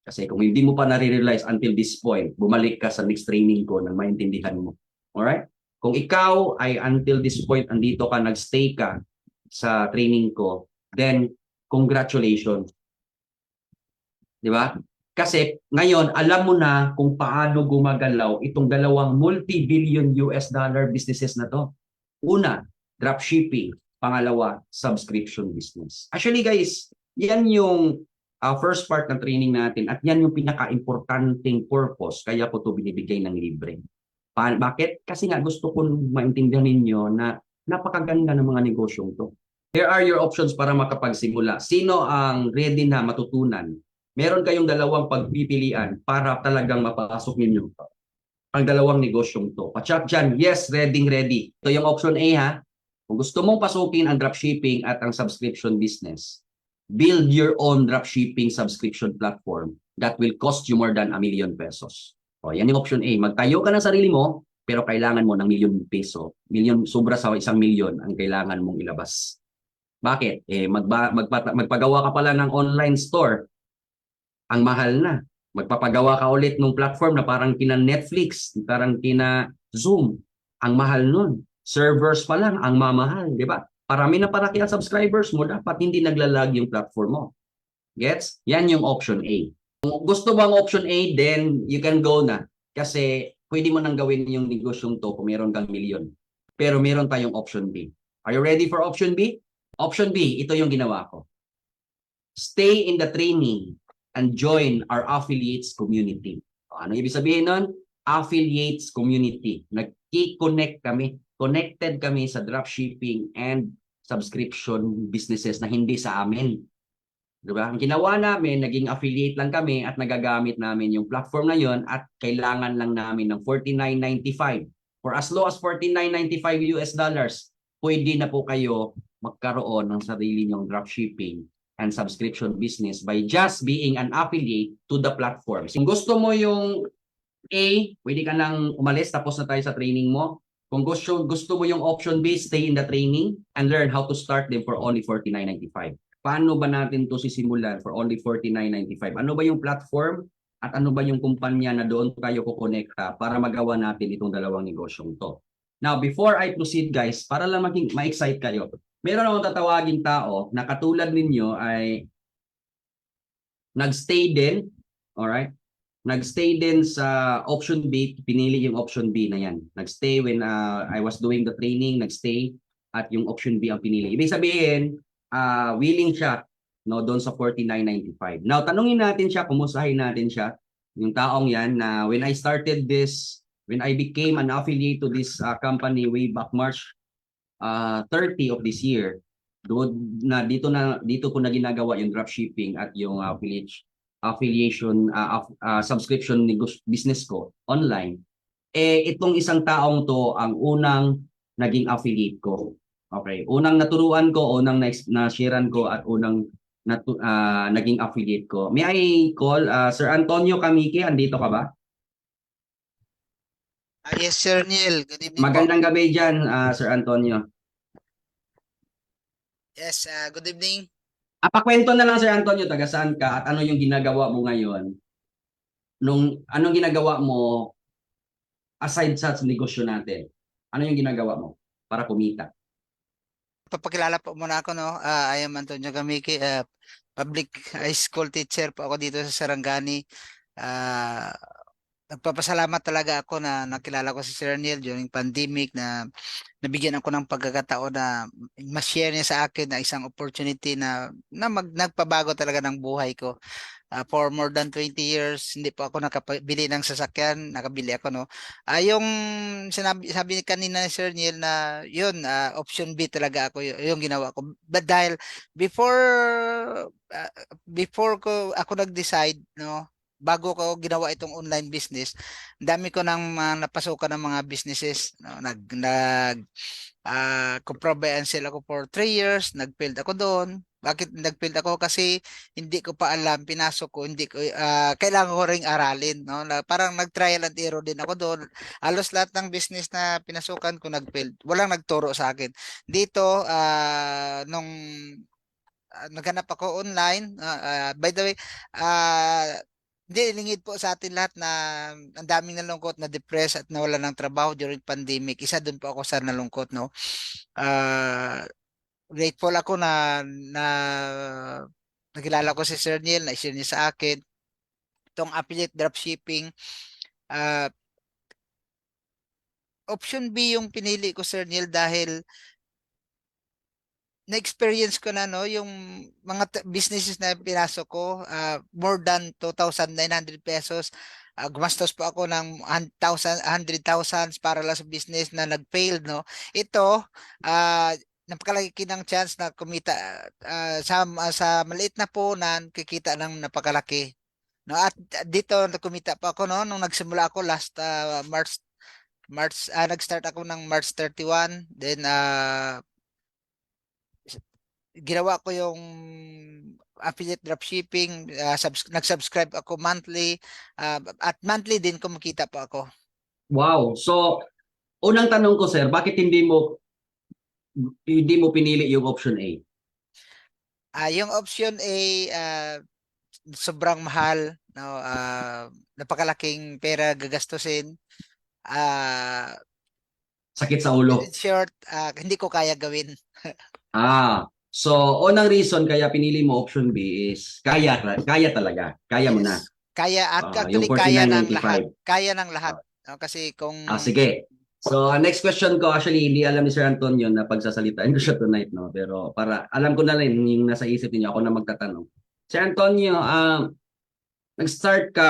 Kasi kung hindi mo pa na-realize until this point, bumalik ka sa next training ko nang maintindihan mo. Alright? Kung ikaw ay until this point, andito ka, nagstay ka sa training ko, then congratulations. Di ba? Kasi ngayon, alam mo na kung paano gumagalaw itong dalawang multi-billion US dollar businesses na to. Una, dropshipping. Pangalawa, subscription business. Actually guys, yan yung first part ng training natin at yan yung pinaka-importanting purpose kaya po ito binibigay ng libre. Bakit? Kasi nga gusto ko maintindihan ninyo na napakaganda ng mga negosyong to. Here are your options para makapagsimula. Sino ang ready na matutunan? Meron kayong dalawang pagpipilian para talagang mapasok ninyo ang dalawang negosyong to. Pachat dyan, yes, ready. Ito yung option A ha. Kung gusto mong pasukin ang dropshipping at ang subscription business, build your own dropshipping subscription platform that will cost you more than ₱1 million. O, yan yung option A. Magtayo ka ng sarili mo, pero kailangan mo ng ₱1 million. Sobra sa ₱1 million ang kailangan mong ilabas. Bakit? Magpagawa ka pala ng online store. Ang mahal na. Magpapagawa ka ulit ng platform na parang kina Netflix, parang kina Zoom. Ang mahal nun. Servers pa lang ang mamahal, di ba? Parami na paraki ang subscribers mo, dapat hindi naglalag yung platform mo. Gets? Yan yung option A. Kung gusto mo ang option A, then you can go na. Kasi pwede mo nang gawin yung negosyong to kung meron kang milyon. Pero meron tayong option B. Are you ready for option B? Option B, ito yung ginawa ko. Stay in the training and join our affiliates community. Ano ibig sabihin nun? Affiliates community. Nag-connect kami. Connected kami sa dropshipping and subscription businesses na hindi sa amin. Diba? Ang ginawa namin, naging affiliate lang kami at nagagamit namin yung platform na yon at kailangan lang namin ng $49.95. For as low as $49.95 US, pwede na po kayo magkaroon ng sarili nyong dropshipping and subscription business by just being an affiliate to the platform. Kung gusto mo yung A, pwede ka nang umalis, tapos na tayo sa training mo. Kung gusto mo yung option B, stay in the training and learn how to start them for only $49.95. Paano ba natin to sisimulan for only $49.95? Ano ba yung platform at ano ba yung kumpanya na doon tayo kukonekta para magawa natin itong dalawang negosyong to? Now, before I proceed guys, para lang ma-excite kayo, meron akong tatawaging tao na katulad ninyo ay nagstay din, alright? Nagstay din sa option B, pinili yung option B na yan. Nagstay when I was doing the training, nagstay at yung option B ang pinili. Ibig sabihin, willing siya no doon sa $49.95. Now, tanungin natin siya, kumustahin natin siya, yung taong yan na when I started this, when I became an affiliate to this company way back March 30 of this year, dito ko na ginagawa yung dropshipping at yung affiliation subscription business ko online. Itong isang taong to ang unang naging affiliate ko. Okay, unang naturuan ko, unang na-sharean ko at unang naging affiliate ko. May I call Sir Antonio Kamiki, andito ka ba? Yes, Sir Neil. Good evening po. Magandang gabi diyan, Sir Antonio. Yes, good evening. Pakwento na lang Sir Antonio, taga saan ka at ano yung ginagawa mo ngayon? Anong ginagawa mo aside sa negosyo natin? Ano yung ginagawa mo para kumita? Papakilala po muna ako, no? I am Antonio Gamiki, public high school teacher po ako dito sa Sarangani. Nagpapasalamat talaga ako na nakilala ko si Sir Neil during pandemic na nabigyan ako ng pagkakataon na ma-share niya sa akin na isang opportunity na nagpabago talaga ng buhay ko. For more than 20 years, hindi po ako nakabili ng sasakyan, nakabili ako, no. Yung sabi ni kanina ni Sir Neil na yun, option B talaga ako, yung ginawa ko. But dahil before before ko ako nag-decide, no, bago ko ginawa itong online business, dami ko nang napasukan ng mga businesses, no, compromise and sell ako for 3 years, nag-failed ako doon. Bakit nag-failed ako? Kasi hindi ko pa alam, pinasok ko, hindi ko kailangan ko ring aralin, no? Parang nag-trial and error din ako doon. Halos lahat ng business na pinasukan ko nag-failed. Walang nagturo sa akin. Dito nung naghanap ako online, by the way, hindi, lingid po sa atin lahat na ang daming nalungkot, na depressed at nawala ng trabaho during pandemic. Isa doon po ako sa nalungkot, no. Grateful ako na nakilala ko si Sir Neil, na share niya sa akin itong affiliate dropshipping. Option B yung pinili ko, Sir Neil, dahil na-experience ko na, no, yung mga businesses na pinasok ko, more than 2,900 pesos. Gumastos po ako ng 100,000 para lang sa business na nag-failed, no. Ito, napakalaki ng chance na kumita, sa maliit na punan, kikita ng napakalaki. No, at dito kumita pa ako, no, nung nagsimula ako last March, nag-start ako ng March 31, then ginawa ko yung affiliate dropshipping, nag-subscribe ako monthly, at monthly din kumikita po ako. Wow. So, unang tanong ko sir, bakit hindi mo pinili yung option A? Yung option A, sobrang mahal, no, napakalaking pera gagastusin. Sakit sa ulo. In short, hindi ko kaya gawin. So unang reason kaya pinili mo option B is kaya talaga. Kaya mo na. Yes. Kaya at Yung actually kaya ng 49.95. lahat. Kaya ng lahat. No, kasi kung Sige. So next question ko, actually hindi alam ni Sir Antonio na pagsasalitain ko siya tonight, no. Pero para alam ko na rin yung nasa isip niyo, ako na magtatanong. Sir Antonio, nag-start ka,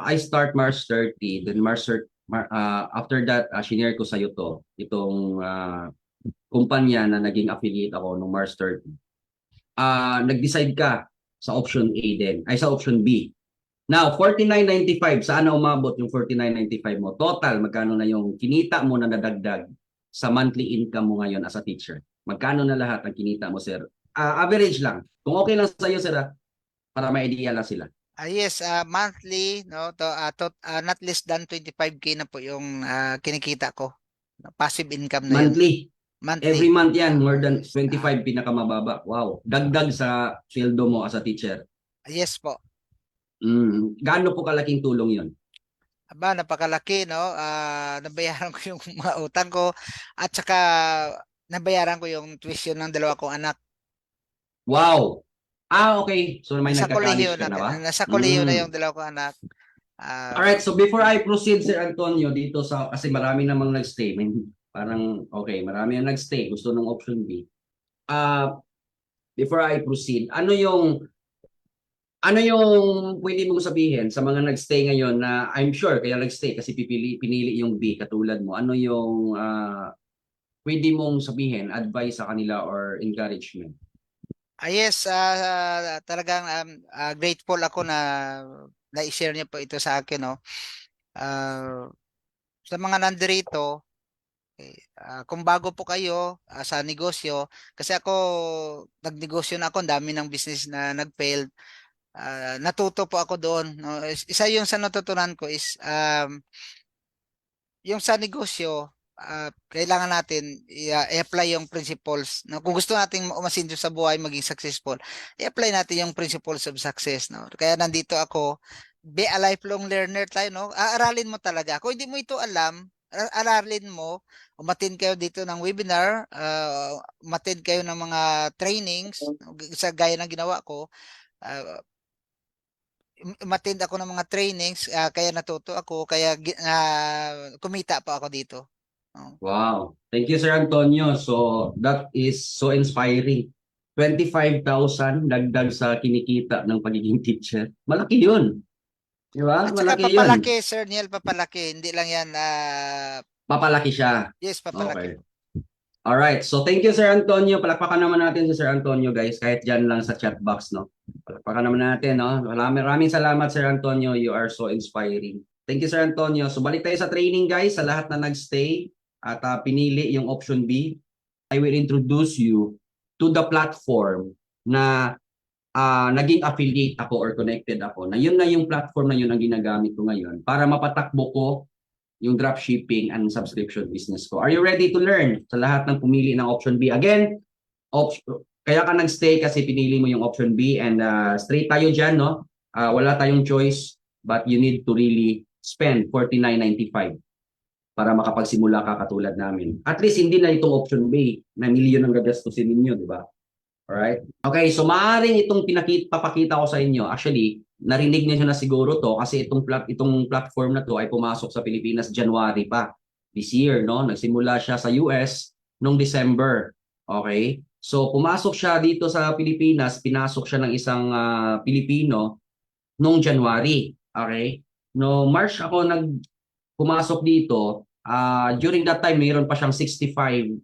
I start March 30, then after that, shinare ko sa iyo itong kumpanya na naging affiliate ako noong March 30. Nag-decide ka sa option A din, ay sa option B. Now, $49.95, saan na umabot yung $49.95 mo? Total, magkano na yung kinita mo na nadagdag sa monthly income mo ngayon as a teacher? Magkano na lahat ang kinita mo, sir, average lang. Kung okay lang sa iyo, sir, para may idea lang sila. Yes, monthly, no, not less than 25K na po yung kinikita ko. Passive income na yun. Monthly. Every Monthly. month yan, more than Yes. 25 pinakamababa. Wow. Dagdag sa sweldo mo as a teacher. Yes po. Gaano po kalaking tulong yon? Aba, napakalaki, no? Nabayaran ko yung mga utang ko at saka nabayaran ko yung tuition ng dalawa kong anak. Wow. Okay. So may Nasa kolehiyo nagka-college ka na, na ba? nasa kolehiyo na yung dalawa kong anak. Alright, so before I proceed, Sir Antonio, dito sa, kasi marami namang nagstay. Parang, okay, marami na nagstay. Gusto ng option B. Before I proceed, ano yung pwede mong sabihin sa mga nagstay ngayon na I'm sure kaya nagstay kasi pinili yung B katulad mo. Ano yung pwede mong sabihin, advice sa kanila or encouragement? Yes, talagang grateful ako na na-share niyo po ito sa akin, no. Sa mga nandirito, kung bago po kayo sa negosyo, kasi ako nagnegosyo na ako, ang dami ng business na nag-failed. Natuto po ako doon, no. Isa yung sa natutunan ko is yung sa negosyo, kailangan natin i-apply yung principles. No? Kung gusto nating umasenso sa buhay, maging successful, i-apply natin yung principles of success. No? Kaya nandito ako, be a lifelong learner tayo. No? Aaralin mo talaga. Kung hindi mo ito alam, aralin mo, umattend kayo dito ng webinar, umattend kayo ng mga trainings, no? Sa gaya ng ginawa ko, umattend ako ng mga trainings, kaya natuto ako, kaya kumita pa ako dito. Oh. Wow. Thank you, Sir Antonio. So, that is so inspiring. 25,000 dagdag sa kinikita ng pagiging teacher. Malaki yun. Di ba? At saka Malaki yun. papalaki, Sir Niel, papalaki. Hindi lang yan, Papalaki siya. yes, papalaki Okay. po. Alright. So, thank you, Sir Antonio. Palakpakan naman natin si Sir Antonio, guys. Kahit dyan lang sa chat box, no? Palakpakan naman natin, no? Maraming salamat, Sir Antonio. You are so inspiring. Thank you, Sir Antonio. So, balik tayo sa training, guys. Sa lahat na nagstay at pinili yung option B, I will introduce you to the platform na naging affiliate ako or connected ako. Na yun na yung platform na yun ang ginagamit ko ngayon para mapatakbo ko yung dropshipping and subscription business ko. Are you ready to learn? Sa lahat ng pumili ng option B. Again, kaya ka nag-stay kasi pinili mo yung option B and straight tayo dyan, no? Wala tayong choice but you need to really spend $49.95 para makapagsimula ka katulad namin. At least hindi na itong option B na milyon ang gagastusin ninyo, di ba? Alright? Okay, so maaaring itong papakita ko sa inyo. Actually, narinig niyo na siguro to kasi itong platform na to ay pumasok sa Pilipinas January pa this year, no? Nagsimula siya sa US noong December. Okay? So pumasok siya dito sa Pilipinas, pinasok siya ng isang Pilipino noong January. Okay? No March ako pumasok dito. During that time mayroon pa siyang 65,000,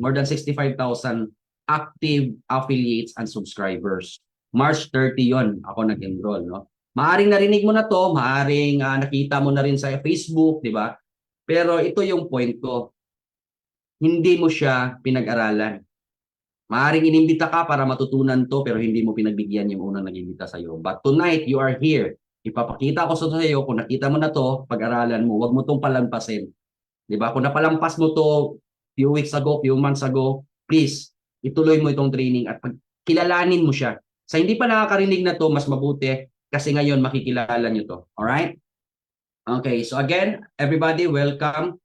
more than 65,000 active affiliates and subscribers. March 30 yon ako nag-enroll, no? Maaring narinig mo na to, maaring nakita mo na rin sa Facebook, di ba? Pero ito yung point ko. Hindi mo siya pinag-aralan. Maaring inimbita ka para matutunan to pero hindi mo pinagbigyan yung unang nag-imbita sa iyo. But tonight you are here. Ipapakita ko sa iyo kung nakita mo na to, pag-aralan mo, wag mo tong palampasin. Di ba? Kung napalampas mo to few weeks ago, few months ago, please ituloy mo itong training at kilalanin mo siya. Sa hindi pa nakakarinig na to, mas mabuti kasi ngayon makikilala nyo to. Alright? Okay, so again, everybody, welcome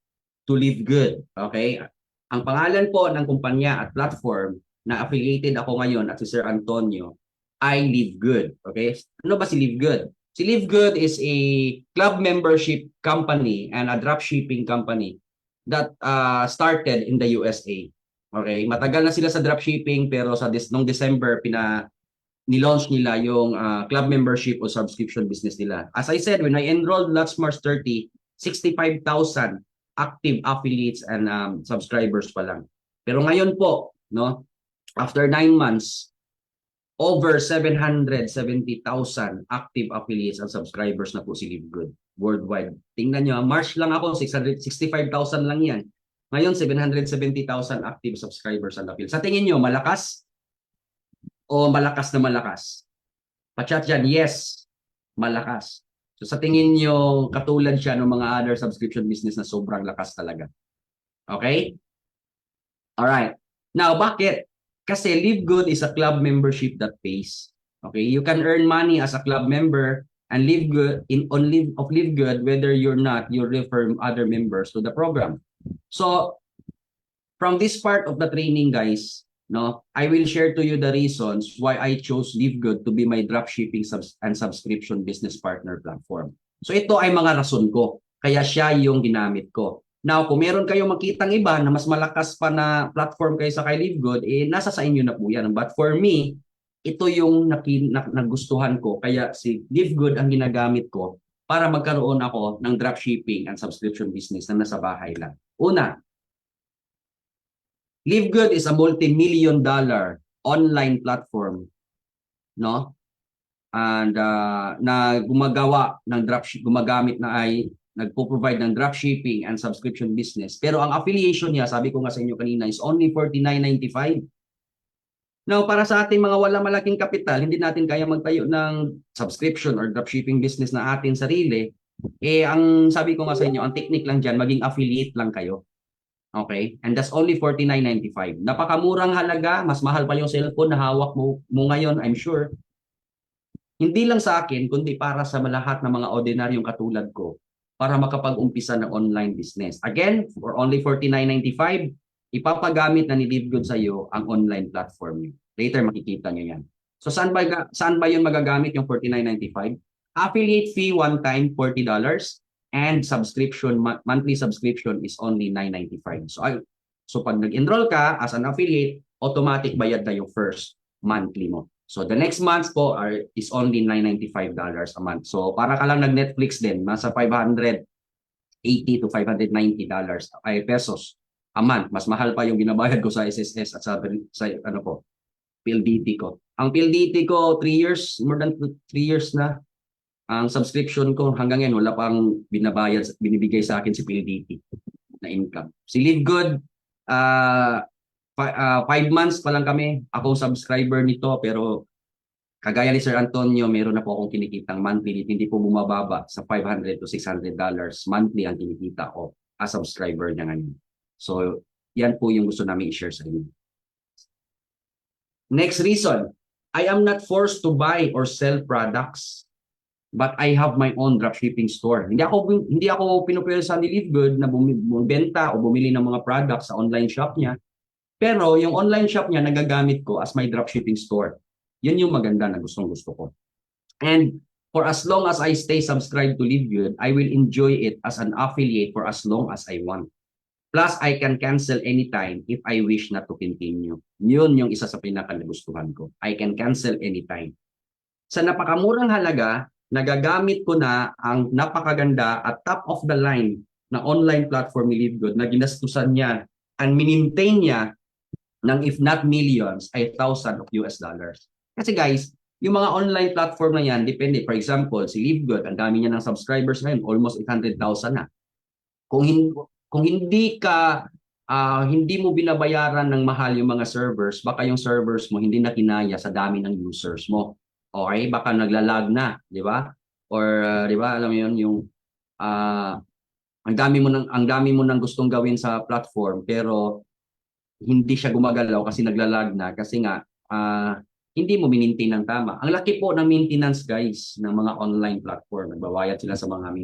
to Live Good. Okay? Ang pangalan po ng kumpanya at platform na affiliated ako ngayon at si Sir Antonio ay Live Good. Okay? Ano ba si Live Good? Si Live Good is a club membership company and a dropshipping company that started in the USA. Okay, matagal na sila sa dropshipping pero nung December nilaunch nila yung club membership o subscription business nila. As I said, when I enrolled last March 30, 65,000 active affiliates and subscribers pa lang. Pero ngayon po, no, after 9 months, over 770,000 active affiliates and subscribers na po si Live Good worldwide. Tingnan nyo, March lang ako, 665,000 lang yan. Ngayon, 770,000 active subscribers and affiliates. Sa tingin nyo, malakas? O malakas na malakas? Pachat dyan, yes, malakas. So sa tingin nyo, katulad siya ng mga other subscription business na sobrang lakas talaga. Okay? Alright. Now, bakit? Kasi Live Good is a club membership that pays. Okay? You can earn money as a club member and Live Good Live Good, whether you're not, you refer other members to the program. So, from this part of the training, guys, no, I will share to you the reasons why I chose Live Good to be my dropshipping and subscription business partner platform. So ito ay mga rason ko. Kaya siya yung ginamit ko. Now, kung meron kayong makitang iba na mas malakas pa na platform kaysa kay Live Good, nasa sa inyo na po yan. But for me, ito yung nagustuhan ko. Kaya si Live Good ang ginagamit ko para magkaroon ako ng dropshipping and subscription business na nasa bahay lang. Una, Live Good is a multi-million dollar online platform, no? And na gumagawa ng gumagamit na ay nagpo-provide ng dropshipping and subscription business. Pero ang affiliation niya, sabi ko nga sa inyo kanina, is only $49.95. Now, para sa ating mga wala malaking kapital, hindi natin kaya magtayo ng subscription or dropshipping business na atin sarili. Ang sabi ko nga sa inyo, ang technique lang dyan, maging affiliate lang kayo. Okay? And that's only $49.95. Napakamurang halaga, mas mahal pa yung cellphone na hawak mo ngayon, I'm sure. Hindi lang sa akin, kundi para sa lahat ng mga ordinaryong katulad ko para makapag-umpisa ng online business. Again, for only $49.95, ipapagamit na ni LiveGood sa iyo ang online platform niyo. Later makikita niyo yan. So saan ba yun magagamit yung $49.95? Affiliate fee one time $40 and monthly subscription is only $9.95. So pag nag-enroll ka as an affiliate, automatic bayad na yung first monthly mo. So the next month po is only $995 a month. So para ka lang nag-Netflix din, nasa $580 to $590 ay pesos a month. Mas mahal pa yung binabayad ko sa SSS at sa ano po, PLDT ko. Ang PLDT ko 3 years, more than 3 years na. Ang subscription ko hanggang ngayon wala pang binibigay sa akin si PLDT na income. Si Live Good, 5 months pa lang kami. Ako subscriber nito, pero kagaya ni Sir Antonio, meron na po akong kinikitang monthly. Hindi po bumababa sa $500 to $600 monthly ang kinikita ko as subscriber niya ngayon. So, yan po yung gusto namin i-share sa inyo. Next reason, I am not forced to buy or sell products, but I have my own dropshipping store. Hindi ako pinupwersa ni Live Good na bumenta o bumili ng mga products sa online shop niya. Pero yung online shop niya nagagamit ko as my dropshipping store. Yun yung maganda na gustong-gusto ko. And for as long as I stay subscribed to Live Good, I will enjoy it as an affiliate for as long as I want. Plus, I can cancel anytime if I wish not to continue. Yun yung isa sa pinaka-nagustuhan ko. I can cancel anytime. Sa napakamurang halaga, nagagamit ko na ang napakaganda at top of the line na online platform ni Live Good na ginastusan niya and minintain niya ng if not millions ay thousands of US dollars. Kasi guys, yung mga online platform na yan, depende. For example, si Live Good, ang dami niya ng subscribers ngayon, almost 800,000 na. Kung hindi mo binabayaran ng mahal yung mga servers, baka yung servers mo hindi na kinaya sa dami ng users mo. Okay, baka naglalag na, di ba? Or di ba, alam mo yun, yung ang dami mo nang gustong gawin sa platform pero hindi siya gumagalaw kasi naglalag na kasi nga hindi mo minintain ng tama. Ang laki po ng maintenance guys ng mga online platform. Nagbabayad sila sa mga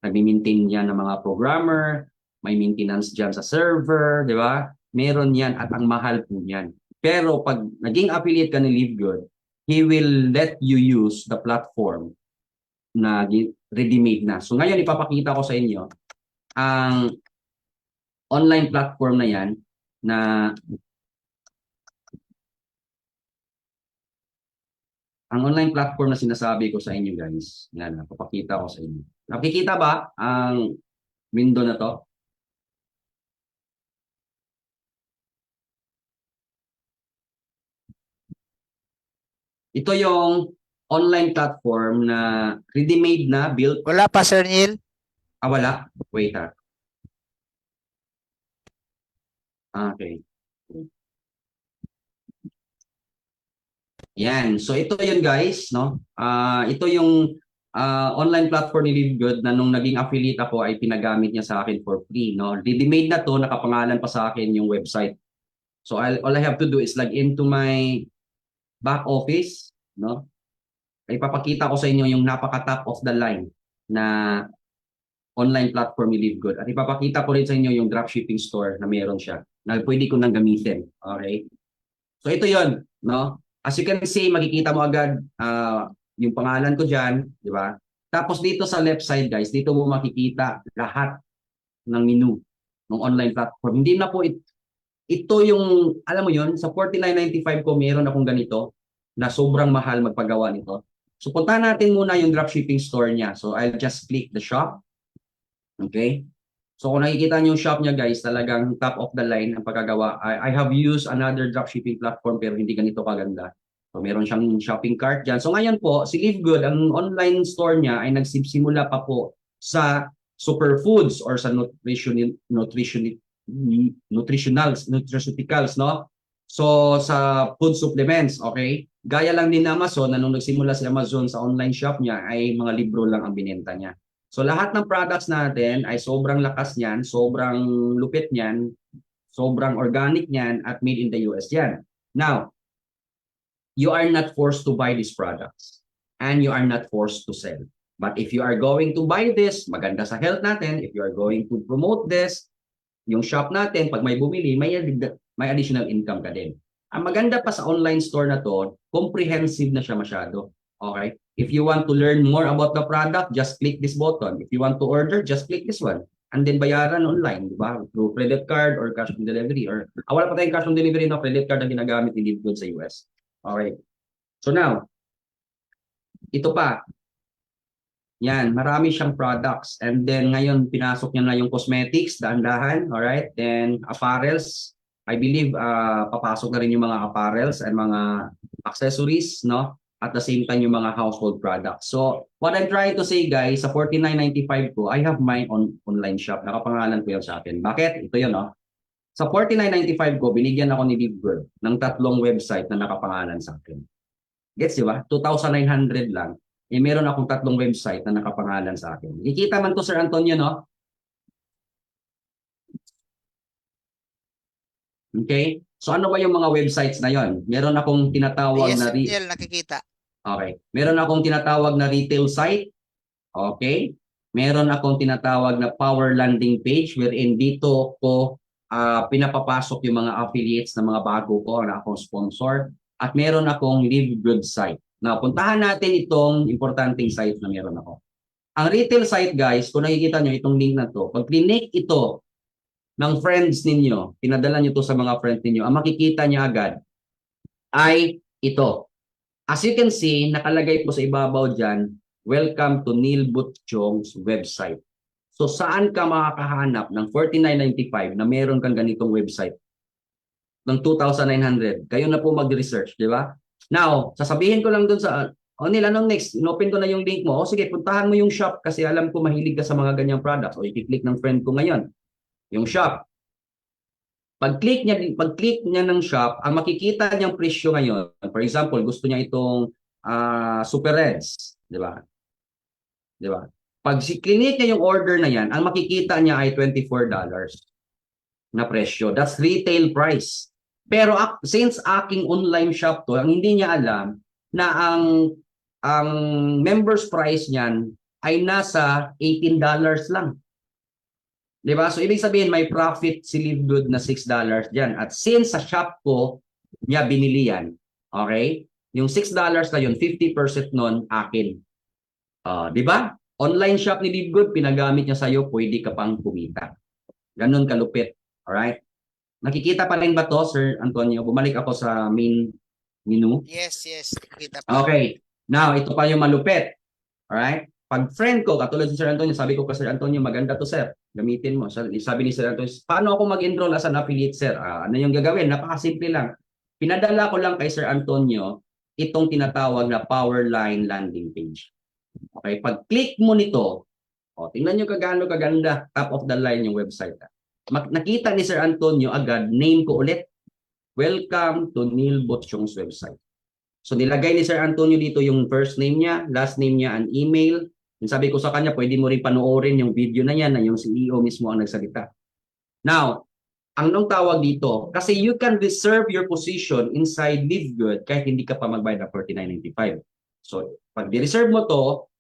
nagmi-maintain niya ng mga programmer, may maintenance diyan sa server, di ba? Meron yan at ang mahal po niyan. Pero pag naging affiliate ka ni Live Good, he will let you use the platform na ready-made na. So ngayon ipapakita ko sa inyo ang online platform na yan na ang online platform na sinasabi ko sa inyo guys. Yan, papakita ko sa inyo. Nakikita ba ang window na to? Ito yung online platform na ready-made na, built. Wala pa, Sir Neil? Wala. Wait ha. Okay. Yan. So ito yun guys, no? Ito yung online platform ni Livegood na nung naging affiliate ako ay pinagamit niya sa akin for free, no? Ready-made na to, nakapangalan pa sa akin yung website. So all I have to do is log into my back office, no? Ay papakita ko sa inyo yung napaka top of the line na online platform ni Livegood. At ipapakita ko rin sa inyo yung dropshipping store na meron siya na pwede ko nang gamitin. Okay? So ito yon, no? As you can see, makikita mo agad yung pangalan ko diyan, di ba? Tapos dito sa left side, guys, dito mo makikita lahat ng menu ng online platform. Hindi na po ito yung, alam mo yon, sa 49.95 ko meron akong ganito na sobrang mahal magpagawa nito. So puntahan natin muna yung dropshipping store niya. So I'll just click the shop. Okay? So kung nakikita niyo yung shop niya guys, talagang top of the line ang pagkagawa. I have used another dropshipping platform pero hindi ganito kaganda. So meron siyang shopping cart diyan. So ngayon po, si Livegood, ang online store niya ay nagsimula pa po sa superfoods or sa nutraceuticals, no? So sa food supplements, okay? Gaya lang din Amazon na nung nagsimula si Amazon sa online shop niya ay mga libro lang ang binenta niya. So lahat ng products natin ay sobrang lakas niyan, sobrang lupit niyan, sobrang organic niyan at made in the US yan. Now, you are not forced to buy these products and you are not forced to sell. But if you are going to buy this, maganda sa health natin, if you are going to promote this, yung shop natin, pag may bumili, may additional income ka din. Ang maganda pa sa online store na to, comprehensive na siya masyado. Okay? If you want to learn more about the product, just click this button. If you want to order, just click this one. And then bayaran online, di ba? Through credit card or cash on delivery. Or wala pa tayong cash on delivery, no? Credit card ang ginagamit ni Livegood sa US. Okay. So now, ito pa. Yan, marami siyang products. And then ngayon, pinasok niya na yung cosmetics, dahan-dahan. Alright? Then apparels. I believe papasok na rin yung mga apparels and mga accessories, no? At the same time, yung mga household products. So, what I'm trying to say, guys, sa 49.95 ko, I have my online shop. Nakapangalan ko yan sa akin. Bakit? Ito yun, no? Sa 49.95 ko, binigyan ako ni Livegood ng 3 website na nakapangalan sa akin. Gets, di ba? 2,900 lang. Eh, meron akong 3 website na nakapangalan sa akin. Kikita man to, Sir Antonio, no? Okay? So, ano ba yung mga websites na yon? Meron akong tinatawag Yes, na... Neil, nakikita. Okay. Meron akong tinatawag na retail site. Okay? Meron akong tinatawag na power landing page wherein dito ko pinapapasok yung mga affiliates na mga bago ko na akong sponsor. At meron akong Livegood site. Now, puntahan natin itong importanteng site na meron ako. Ang retail site, guys, kung nakikita nyo itong link na to, pag clinic ito ng friends ninyo, pinadala nyo to sa mga friends ninyo, ang makikita niya agad ay ito. As you can see, nakalagay po sa ibabaw dyan, welcome to Neil Butchong's website. So saan ka makakahanap ng 49.95 na meron kang ganitong website? Ng 2,900. Kayo na po mag-research, di ba? Now, sasabihin ko lang dun sa, Neil, anong next? Inopen ko na yung link mo. O sige, puntahan mo yung shop kasi alam ko mahilig ka sa mga ganyang products. O i-click ng friend ko ngayon, yung shop. Pag-click niya ng shop, ang makikita niyang presyo ngayon, for example, gusto niya itong Super Reds, di ba? Di ba? Pag click niya yung order na yan, ang makikita niya ay $24 na presyo. That's retail price. Pero since aking online shop to, ang hindi niya alam na ang members price niyan ay nasa $18 lang. Diba? So, ibig sabihin, may profit si Livegood na $6 dyan. At since sa shop ko, niya binili yan, okay? Yung $6 na yun, 50% nun, akin. Diba? Online shop ni Livegood, pinagamit niya sa'yo, pwede ka pang kumita. Ganun kalupit. Alright? Nakikita pa rin ba to, Sir Antonio? Bumalik ako sa main menu. Yes, nakikita pa. Okay. Now, ito pa yung malupit. Alright? Pag friend ko, katulad si Sir Antonio, sabi ko ka Sir Antonio, maganda to sir. Gamitin mo. Sabi ni Sir Antonio, paano ako mag-enroll as an affiliate sir? Ano yung gagawin? Napakasimple lang. Pinadala ko lang kay Sir Antonio itong tinatawag na Powerline landing page. Okay, pag click mo nito, tingnan nyo kaganda, top of the line yung website. Nakita ni Sir Antonio agad, name ko ulit. Welcome to Neil Butchong's website. So nilagay ni Sir Antonio dito yung first name niya, last name niya, an email. Yung sabi ko sa kanya, pwede mo rin panoorin yung video na yan na yung CEO mismo ang nagsalita. Now, ang nung tawag dito, kasi you can reserve your position inside LiveGood kahit hindi ka pa magbayad ng 49.95. So, pag di-reserve mo to,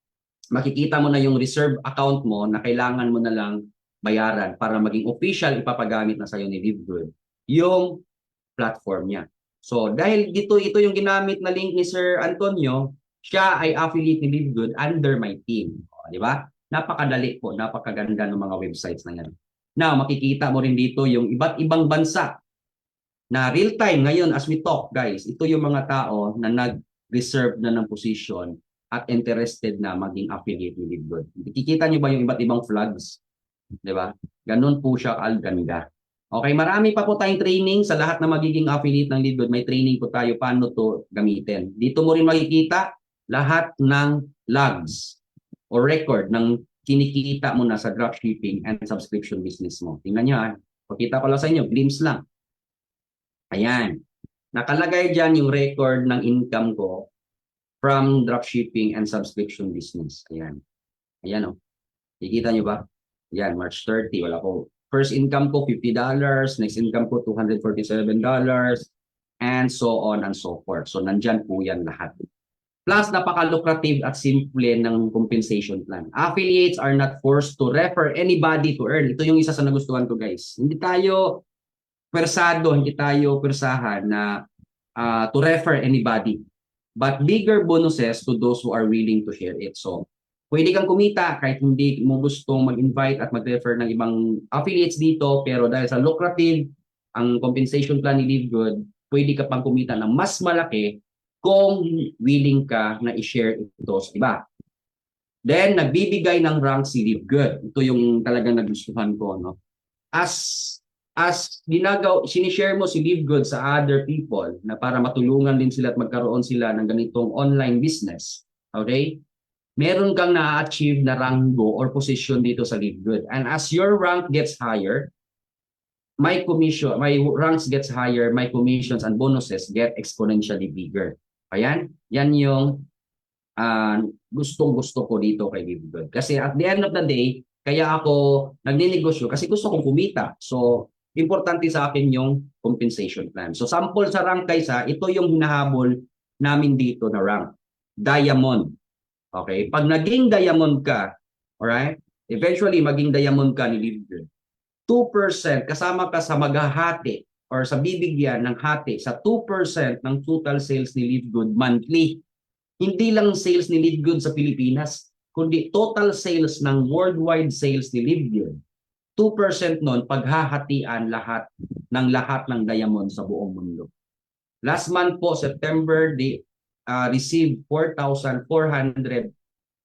makikita mo na yung reserve account mo na kailangan mo na lang bayaran para maging official ipapagamit na sa'yo ni LiveGood yung platform niya. So, dahil ito yung ginamit na link ni Sir Antonio, siya ay affiliate ni LiveGood under my team. O, di ba? Napakadali po, napakaganda ng mga websites na yan. Now, makikita mo rin dito yung iba't ibang bansa na real time ngayon as we talk, guys. Ito yung mga tao na nag-reserve na ng position at interested na maging affiliate ni LiveGood. Kikita niyo ba yung iba't ibang flags? Di ba? Ganun po siya al-ganda. Okay, marami pa po tayong training sa lahat na magiging affiliate ng LiveGood. May training po tayo paano to gamitin. Dito mo rin makikita lahat ng logs o record ng kinikita mo na sa dropshipping and subscription business mo. Tingnan nyo ha. Pakita ko lang sa inyo, glimpse lang. Ayan. Nakalagay dyan yung record ng income ko from dropshipping and subscription business. Ayan. Ayan o. Kikita nyo ba? Ayan, March 30. Wala ko. First income ko $50, next income ko $247, and so on and so forth. So, nandyan po yan lahat. Plus, napaka-lucrative at simple ng compensation plan. Affiliates are not forced to refer anybody to earn. Ito yung isa sa nagustuhan ko, guys. Hindi tayo persahan na to refer anybody. But bigger bonuses to those who are willing to share it. So, pwede kang kumita kahit hindi mo gustong mag-invite at mag-refer ng ibang affiliates dito, pero dahil sa lucrative ang compensation plan ni LiveGood, pwede ka pang kumita ng mas malaki kung willing ka na i-share ito sa iba. Then, nagbibigay ng rank si LiveGood. Ito yung talagang nagustuhan ko. No? As sinishare mo si LiveGood sa other people na para matulungan din sila at magkaroon sila ng ganitong online business. Okay? Meron kang na-achieve na rango or position dito sa LiveGood. And as your rank gets higher, my ranks gets higher, my commissions and bonuses get exponentially bigger. Ayan, yan yung gustong-gusto ko dito kay LiveGood. Kasi at the end of the day, kaya ako nagninegosyo kasi gusto kong kumita. So, importante sa akin yung compensation plan. So, sample sa rank kaysa, ito yung hinahabol namin dito na rank. Diamond. Okay? Pag naging diamond ka, alright? Eventually, maging diamond ka ni LiveGood. 2% kasama ka sa maghahati or sa bibigyan ng hati sa 2% ng total sales ni LiveGood monthly. Hindi lang sales ni LiveGood sa Pilipinas, kundi total sales ng worldwide sales ni LiveGood. 2% nun paghahatian lahat ng diamond sa buong mundo. Last month po, September, they received 4,400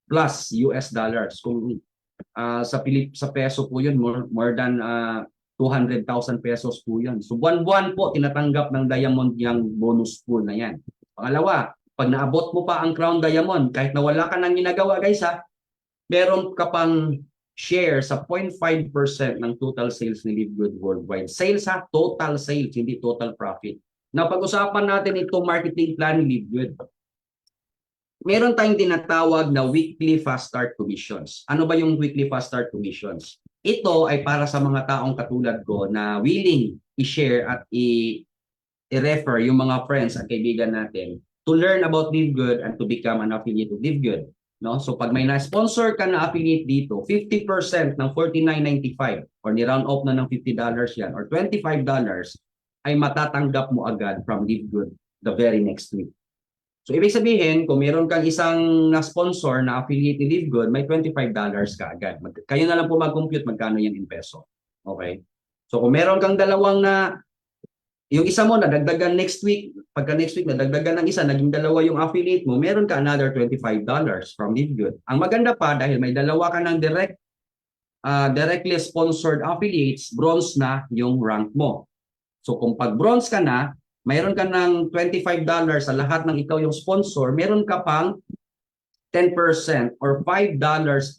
plus US dollars. Kung sa peso po yun, more than 200,000 pesos po yun. So buwan-buwan po tinatanggap ng Diamond yung bonus pool na yan. Pangalawa, pag naabot mo pa ang Crown Diamond, kahit na wala ka nang ginagawa guys ha, meron ka pang share sa 0.5% ng total sales ni LiveGood worldwide. Sales ha, total sales, hindi total profit. Now, pag-usapan natin itong marketing plan ni LiveGood. Meron tayong tinatawag na weekly fast start commissions. Ano ba yung weekly fast start commissions? Ito ay para sa mga taong katulad ko na willing i-share at i-refer yung mga friends at kaibigan natin to learn about LiveGood and to become an affiliate of LiveGood. No? So pag may na-sponsor ka na affiliate dito, 50% ng $49.95 or ni-round off na ng $50 yan or $25 ay matatanggap mo agad from LiveGood the very next week. So, ibig sabihin, kung meron kang isang na-sponsor na affiliate ni LiveGood, may $25 ka agad. Kayo na lang po mag-compute magkano yan in peso. Okay? So, kung meron kang dalawang yung isa mo nadagdagan next week, pagka next week nadagdagan ng isa, naging dalawa yung affiliate mo, meron ka another $25 from LiveGood. Ang maganda pa, dahil may dalawa ka ng directly sponsored affiliates, bronze na yung rank mo. So, kung pag bronze ka na, mayroon ka ng $25 sa lahat ng ikaw yung sponsor, meron ka pang 10% or $5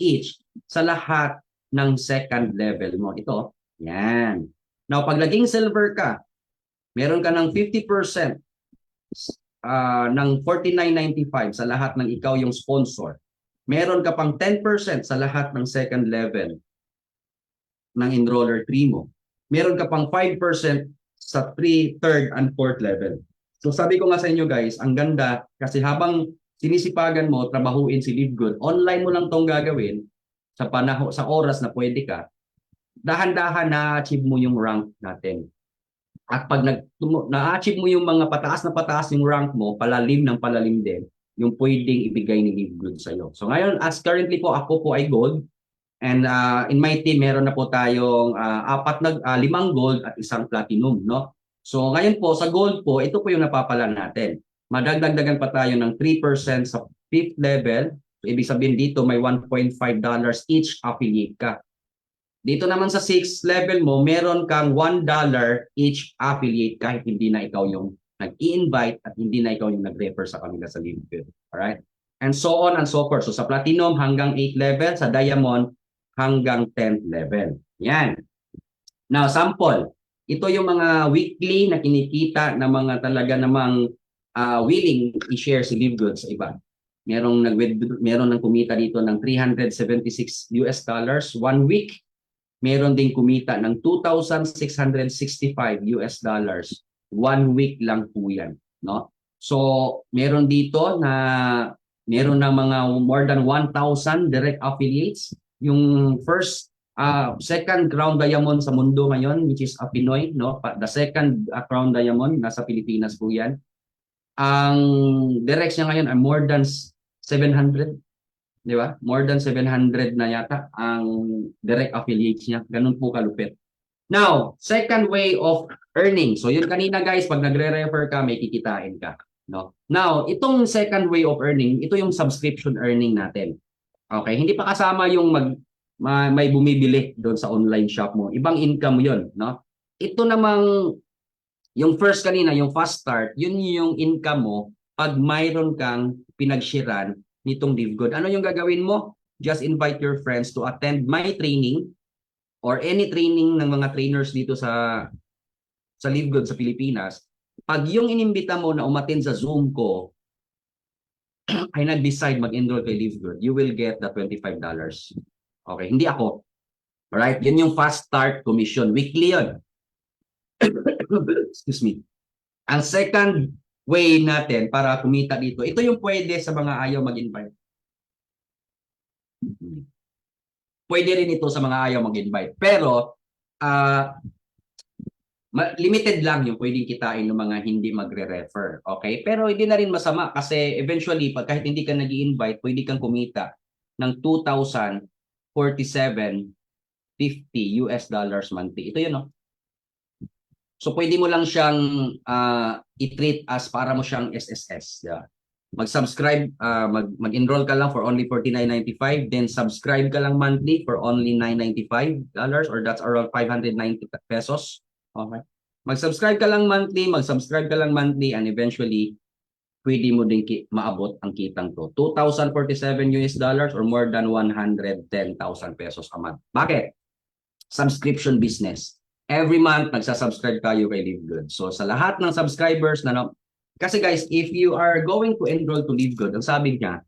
each sa lahat ng second level mo. Ito, yan. Now, pag naging silver ka, meron ka ng 50% ng 49.95 sa lahat ng ikaw yung sponsor, meron ka pang 10% sa lahat ng second level ng enroller tree mo. Meron ka pang 5% sa 3, third, and fourth level. So sabi ko nga sa inyo guys, ang ganda kasi habang sinisipagan mo, trabahuin si LiveGood, online mo lang tong gagawin sa oras na pwede ka, dahan-dahan na-achieve mo yung rank natin. At pag na-achieve mo yung mga pataas na pataas yung rank mo, palalim ng palalim din, yung pwedeng ibigay ni LiveGood sa'yo. So ngayon, as currently po, ako po ay gold. And in my team, meron na po tayong 5 gold at 1 platinum, no? So ngayon po, sa gold po, ito po yung napapala natin. Madagdagan pa tayo ng 3% sa 5th level. So, ibig sabihin dito, may $1.5 each affiliate ka. Dito naman sa 6th level mo, meron kang $1 each affiliate kahit hindi na ikaw yung nag-i-invite at hindi na ikaw yung nag-refer sa kanila sa LiveGood. Alright? And so on and so forth. So sa platinum hanggang 8th level, sa diamond hanggang 10th level. Yan. Now, sample. Ito yung mga weekly na kinikita na mga talaga namang willing i-share si LiveGood sa iba. Meron nang kumita dito ng $376 1 week. Meron ding kumita ng $2,665 1 week lang po yan, no? So, meron dito na meron ng mga more than 1,000 direct affiliates. Yung second crown diamond sa mundo ngayon, which is a Pinoy, no? The second crown diamond nasa Pilipinas po yan. Ang directs niya ngayon ay more than 700, di ba? More than 700 na yata ang direct affiliates niya. Ganun po kalupit. Now, second way of earning. So yun kanina guys, pag nagre-refer ka, may kikitain ka. No? Now, itong second way of earning, ito yung subscription earning natin. Okay, hindi pa kasama yung may bumibili doon sa online shop mo. Ibang income yun, no? Ito namang yung first kanina, yung fast start, yun yung income mo pag mayroon kang pinagshiran nitong LiveGood. Ano yung gagawin mo? Just invite your friends to attend my training or any training ng mga trainers dito sa LiveGood sa Pilipinas. Pag yung inimbita mo na umattend sa Zoom ko ay nag-decide mag-enroll kay LiveGood, you will get the $25. Okay, hindi ako. Alright, yun yung fast start commission. Weekly yun. Excuse me. Ang second way natin para kumita dito, ito yung pwede sa mga ayaw mag-invite. Pwede rin ito sa mga ayaw mag-invite. Pero, limited lang yung pwedeng kitain ng mga hindi magre-refer. Okay? Pero hindi na rin masama kasi eventually, kahit hindi ka nag-i-invite, pwede kang kumita ng $2,047.50 monthly. Ito yun, no? So pwede mo lang siyang i-treat as para mo siyang SSS. Yeah. Mag-subscribe, mag-enroll ka lang for only $49.95, then subscribe ka lang monthly for only $995 or that's around 590 pesos. Okay. Mag-subscribe ka lang monthly, and eventually pwede mo din maabot ang kitang to. $2,047 or more than 110,000 pesos a month. Bakit? Subscription business. Every month, nagsasubscribe tayo kay LiveGood. So, sa lahat ng subscribers na kasi guys, if you are going to enroll to LiveGood, ang sabi niya,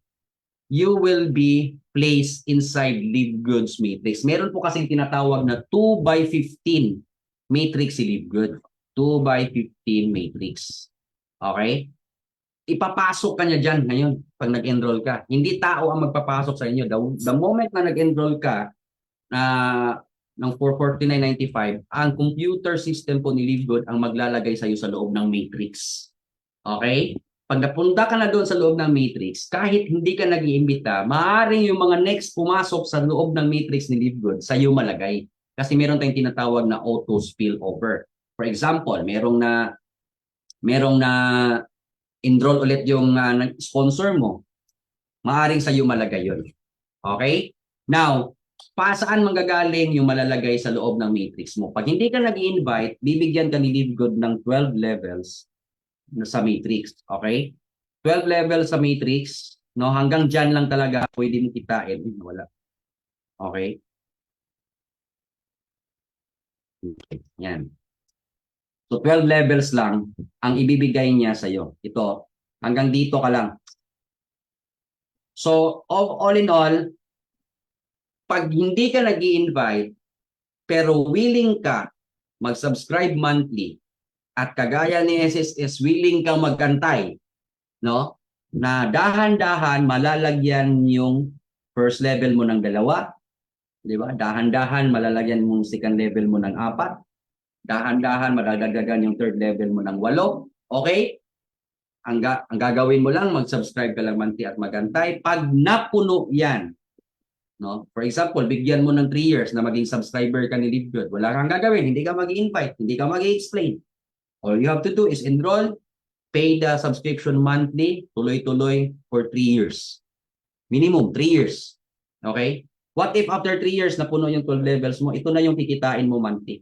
you will be placed inside LiveGood's matrix. Meron po kasing tinatawag na 2x15 matrix si LiveGood. 2x15 matrix. Okay? Ipapasok ka niya dyan ngayon pag nag-enroll ka. Hindi tao ang magpapasok sa inyo. The moment na nag-enroll ka, ng 449.95, ang computer system po ni LiveGood ang maglalagay sa iyo sa loob ng matrix. Okay? Pag napunta ka na doon sa loob ng matrix, kahit hindi ka nag-iimbita, maaaring yung mga next pumasok sa loob ng matrix ni LiveGood sa iyo malagay. Kasi meron tayong tinatawag na auto spillover. For example, merong na enroll ulit yung sponsor mo, maaaring sa iyo malagay yun. Okay? Now, saan manggagaling yung malalagay sa loob ng matrix mo? Pag hindi ka nag-i-invite, bibigyan ka ni LiveGood ng 12 levels sa matrix. Okay? 12 levels sa matrix, no? Hanggang dyan lang talaga pwede mo kitain. Wala. Okay? Okay. Yan. So 12 levels lang ang ibibigay niya sa iyo. Ito, Hanggang dito ka lang. So, all in all, pag hindi ka nag-i-invite, pero willing ka mag-subscribe monthly, at kagaya ni SSS, willing kang magkantay, no? Na dahan-dahan malalagyan yung first level mo ng 2, di ba? Dahan-dahan malalagyan mo yung second level mo ng 4, dahan-dahan madadagdagan yung third level mo ng 8. Okay? Ang gagawin mo lang, mag-subscribe ka lang monthly at magantay. Pag napuno yan, no? For example, bigyan mo ng 3 years na maging subscriber ka ni LiveGood. Wala kang gagawin, hindi ka mag-invite, hindi ka mag-explain. All you have to do is enroll, pay the subscription monthly, tuloy-tuloy for 3 years. Minimum 3 years. Okay? What if after 3 years na puno yung 12 levels mo, ito na yung kikitain mo monthly?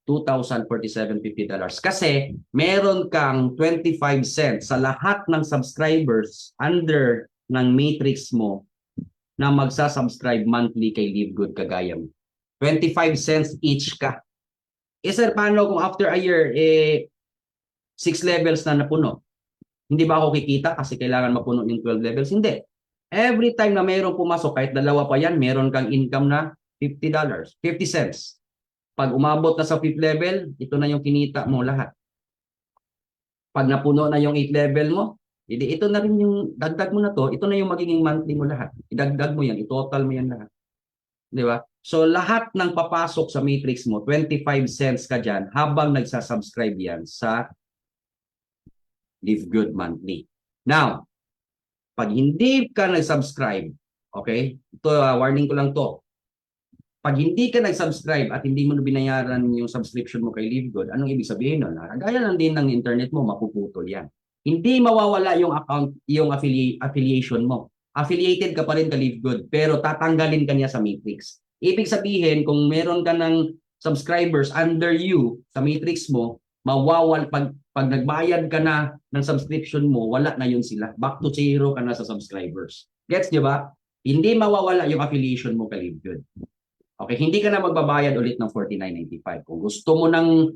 $2,047.50. Kasi meron kang 25 cents sa lahat ng subscribers under ng matrix mo na magsa-subscribe monthly kay LiveGood kagaya mo. 25 cents each ka. Eh sir, paano kung after a year, 6 levels na napuno? Hindi ba ako kikita kasi kailangan mapuno yung 12 levels? Hindi. Every time na mayroong pumasok, kahit dalawa pa yan, meron kang income na $50, 50 cents. Pag umabot na sa 5th level, ito na yung kinita mo lahat. Pag napuno na yung 8th level mo, ito na rin yung dagdag mo na to, ito na yung magiging monthly mo lahat. Idagdag mo yan, itotal mo yan lahat. Di ba? So lahat ng papasok sa matrix mo, 25 cents ka dyan habang nagsasubscribe yan sa LiveGood monthly. Now, pag hindi ka nag-subscribe, okay? Ito, warning ko lang to. Pag hindi ka nag-subscribe at hindi mo binayaran yung subscription mo kay LiveGood, anong ibig sabihin nun? Gaya lang din ng internet mo, mapuputol yan. Hindi mawawala yung account, yung affiliation mo. Affiliated ka pa rin kay LiveGood, pero tatanggalin ka niya sa matrix. Ibig sabihin, kung meron ka ng subscribers under you sa matrix mo, pag nagbayad ka na ng subscription mo, wala na yun sila. Back to zero ka na sa subscribers. Gets nyo ba? Hindi mawawala yung affiliation mo kay LiveGood. Okay, hindi ka na magbabayad ulit ng $49.95. Kung gusto mo nang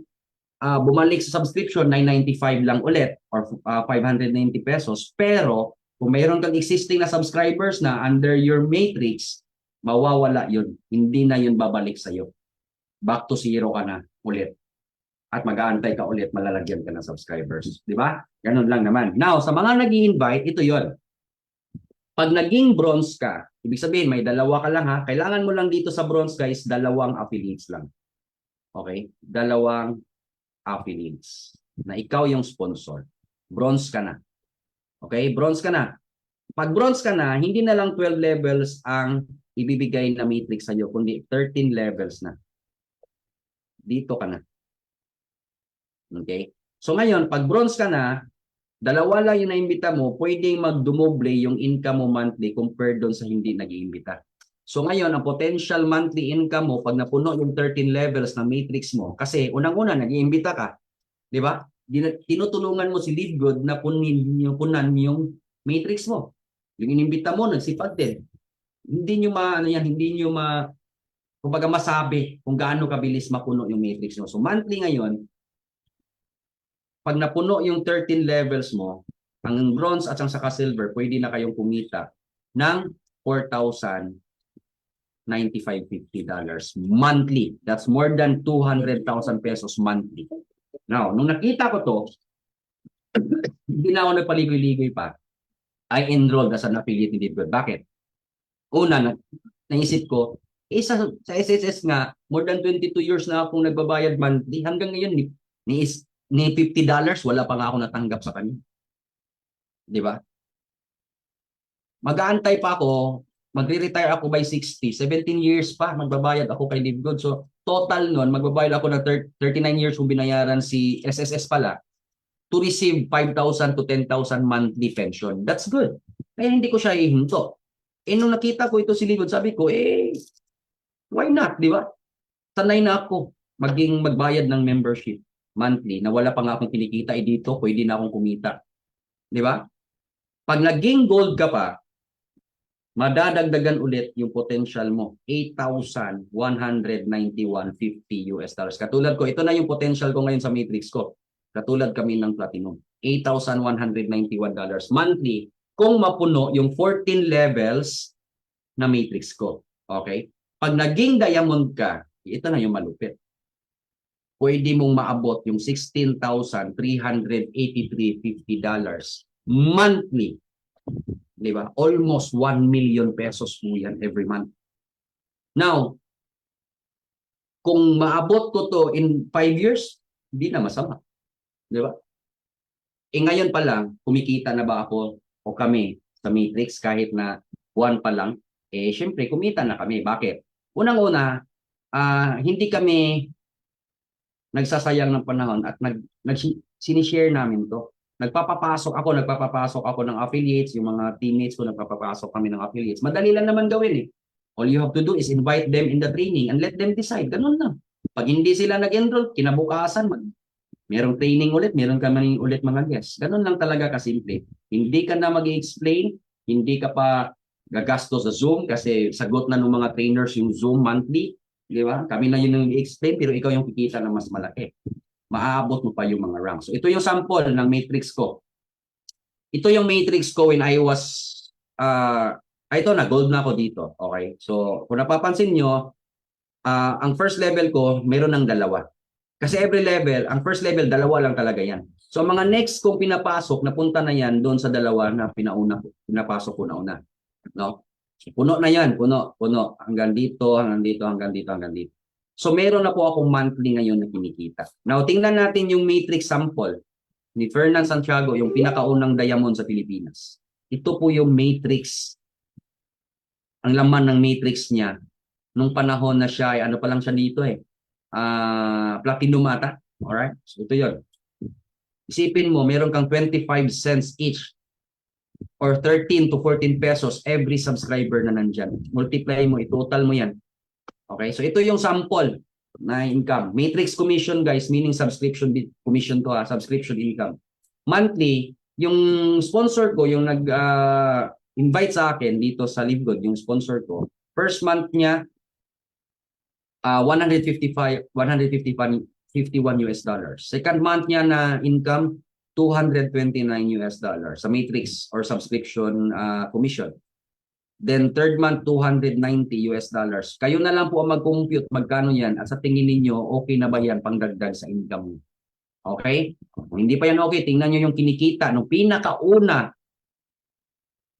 bumalik sa subscription, $9.95 lang ulit or 590 pesos. Pero kung mayroon kang existing na subscribers na under your matrix, mawawala yun. Hindi na yun babalik sa'yo. Back to zero ka na ulit. At mag-aantay ka ulit, malalagyan ka ng subscribers. Di ba? Ganun lang naman. Now, sa mga nag-i-invite, ito yon. Pag naging bronze ka, ibig sabihin may dalawa ka lang ha, kailangan mo lang dito sa bronze guys, 2 affiliates lang. Okay? 2 affiliates na ikaw yung sponsor. Bronze ka na. Okay? Bronze ka na. Pag bronze ka na, hindi na lang 12 levels ang ibibigay na matrix sa'yo, kundi 13 levels na. Dito ka na. Okay? So ngayon, pag bronze ka na, 2 lang yung naimbita mo, pwedeng magdumoble yung income mo monthly compared doon sa hindi nag-iimbita. So ngayon, ang potential monthly income mo, pag napuno yung 13 levels na matrix mo, kasi unang-una, nag-iimbita ka, di ba? Tinutulungan mo si LiveGood na punan yung matrix mo. Yung inimbita mo, nagsipag din. Hindi nyo kumbaga masabi kung gaano kabilis mapuno yung matrix mo. So monthly ngayon, pag napuno yung 13 levels mo, ang bronze at saka silver, pwede na kayong kumita ng $4,095.50 monthly. That's more than 200,000 pesos monthly. Now, nung nakita ko to, hindi na ako nagpaligoy-ligoy pa. I enrolled as an affiliate ni LiveGood. Bakit? Una, naisip ko, sa SSS nga, more than 22 years na akong nagbabayad monthly. Hanggang ngayon, ni $50, wala pa nga ako natanggap sa kanya. Di ba? Mag-aantay pa ako, magre-retire ako by 60, 17 years pa, magbabayad ako kay LiveGood. So, total nun, magbabayad ako ng 39 years kung binayaran si SSS pala to receive 5,000 to 10,000 monthly pension. That's good. Kaya hindi ko siya ihinto. Nung nakita ko ito si LiveGood, sabi ko, why not, di ba? Sanay na ako magbayad ng membership monthly na wala pa nga akong kinikita, dito pwede na akong kumita. Di ba? Pag naging gold ka pa, madadagdagan ulit yung potential mo, $8,191.50. Katulad ko, ito na yung potential ko ngayon sa matrix ko. Katulad kami ng platinum. $8,191 monthly kung mapuno yung 14 levels na matrix ko. Okay? Pag naging diamond ka, ito na yung malupit. Pwede mong maabot yung $16,383.50 monthly. Di ba? Almost 1 million pesos mo yan every month. Now, kung maabot ko to in 5 years, hindi na masama. Di ba? Ngayon pa lang, kumikita na ba ako o kami sa Matrix kahit na buwan pa lang? Syempre, kumita na kami. Bakit? Unang-una, hindi kami nagsasayang ng panahon at sinishare namin to. Nagpapapasok ako ng affiliates, yung mga teammates ko, nagpapapasok kami ng affiliates. Madali lang naman gawin eh. All you have to do is invite them in the training and let them decide. Ganun lang. Pag hindi sila nag-enroll, kinabukasan, merong training ulit, meron kami ulit mga guests. Ganun lang talaga kasimple. Hindi ka na mag-explain, hindi ka pa gagasto sa Zoom kasi sagot na ng mga trainers yung Zoom monthly. Di ba? Kami na yun yung i-explain pero ikaw yung kikita na mas malaki. Maaabot mo pa yung mga ranks. So ito yung sample ng matrix ko. Ito yung matrix ko when I was ito na, gold na ako dito. Okay? So kung napapansin nyo, ang first level ko, meron ng dalawa. Kasi every level, ang first level, dalawa lang talaga yan. So mga next kong pinapasok, napunta na yan doon sa dalawa na pinapasok ko na una. No? So, puno na yan, puno. Hanggang dito, hanggang dito, hanggang dito, hanggang dito. So meron na po akong monthly ngayon na kinikita. Now, tingnan natin yung matrix sample ni Fernan Santiago, yung pinakaunang diamond sa Pilipinas. Ito po yung matrix, ang laman ng matrix niya, nung panahon na siya, ano pa lang siya dito platinum ata. Alright? So ito yun. Isipin mo, meron kang 25 cents each or 13 to 14 pesos every subscriber na nandyan. Multiply mo, i-total mo yan. Okay? So ito yung sample na income. Matrix commission guys, meaning subscription commission to subscription income. Monthly, yung sponsor ko, yung nag-invite sa akin dito sa LiveGood, yung sponsor ko, first month niya, 151 US dollars. Second month niya na income, $229 US dollars sa matrix or subscription commission. Then third month, $290 US dollars. Kayo na lang po ang mag-compute magkano yan at sa tingin ninyo, okay na ba yan pangdagdag sa income mo? Okay? Kung hindi pa yan okay, tingnan nyo yung kinikita nung pinakauna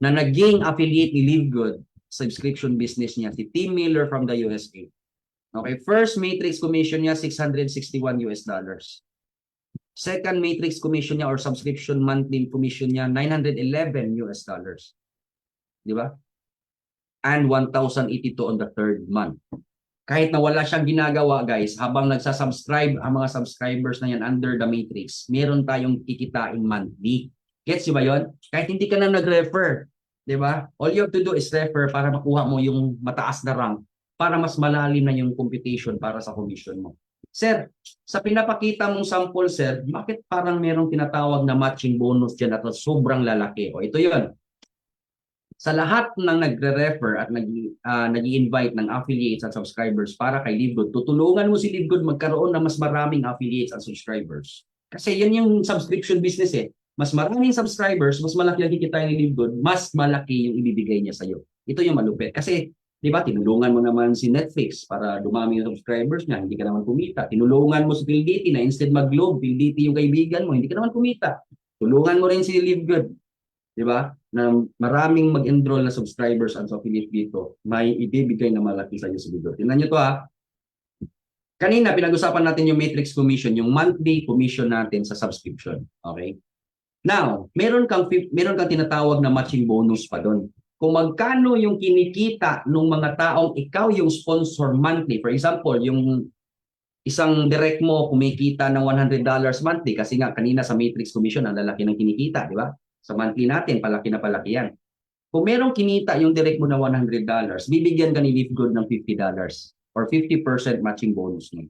na naging affiliate ni LiveGood subscription business niya, si Tim Miller from the USA. Okay, first matrix commission niya, 661 US dollars. Second matrix commission niya or subscription monthly commission niya, 911 US dollars. Di ba? And 1,082 on the third month. Kahit na wala siyang ginagawa, guys, habang nagsasubscribe ang mga subscribers na yan under the matrix, meron tayong kikitain monthly. Gets nyo ba yun? Kahit hindi ka na nag-refer, di ba? All you have to do is refer para makuha mo yung mataas na rank para mas malalim na yung computation para sa commission mo. Sir, sa pinapakita mong sample, sir, bakit parang merong tinatawag na matching bonus dyan at sobrang lalaki? O ito yun. Sa lahat ng nagre-refer at nag-i-invite ng affiliates at subscribers para kay LiveGood, tutulungan mo si LiveGood magkaroon ng mas maraming affiliates at subscribers. Kasi yun yung subscription business eh. Mas maraming subscribers, mas malaki ang kikitain ni LiveGood, mas malaki yung ibibigay niya sa'yo. Ito yung malupit. Kasi di ba, tinulungan mo naman si Netflix para dumami yung subscribers niya, hindi ka naman kumita. Tinulungan mo si PhilDT na instead mag-globe, PhilDT yung kaibigan mo, hindi ka naman kumita. Tulungan mo rin si LiveGood, di ba, na maraming mag-enroll na subscribers at affiliate dito, may ibibigay na malaki sa iyo si LiveGood. Tingnan nyo to ha. Kanina, pinag-usapan natin yung matrix commission, yung monthly commission natin sa subscription. Okay? Now, meron kang tinatawag na matching bonus pa doon. Kung magkano yung kinikita ng mga taong ikaw yung sponsor monthly. For example, yung isang direct mo kumikita ng $100 monthly kasi nga kanina sa matrix commission ang lalaki ng kinikita, di ba? Sa monthly natin, palaki na palaki yan. Kung merong kinita yung direct mo na $100, bibigyan ka ni LiveGood ng $50 or 50% matching bonus mo.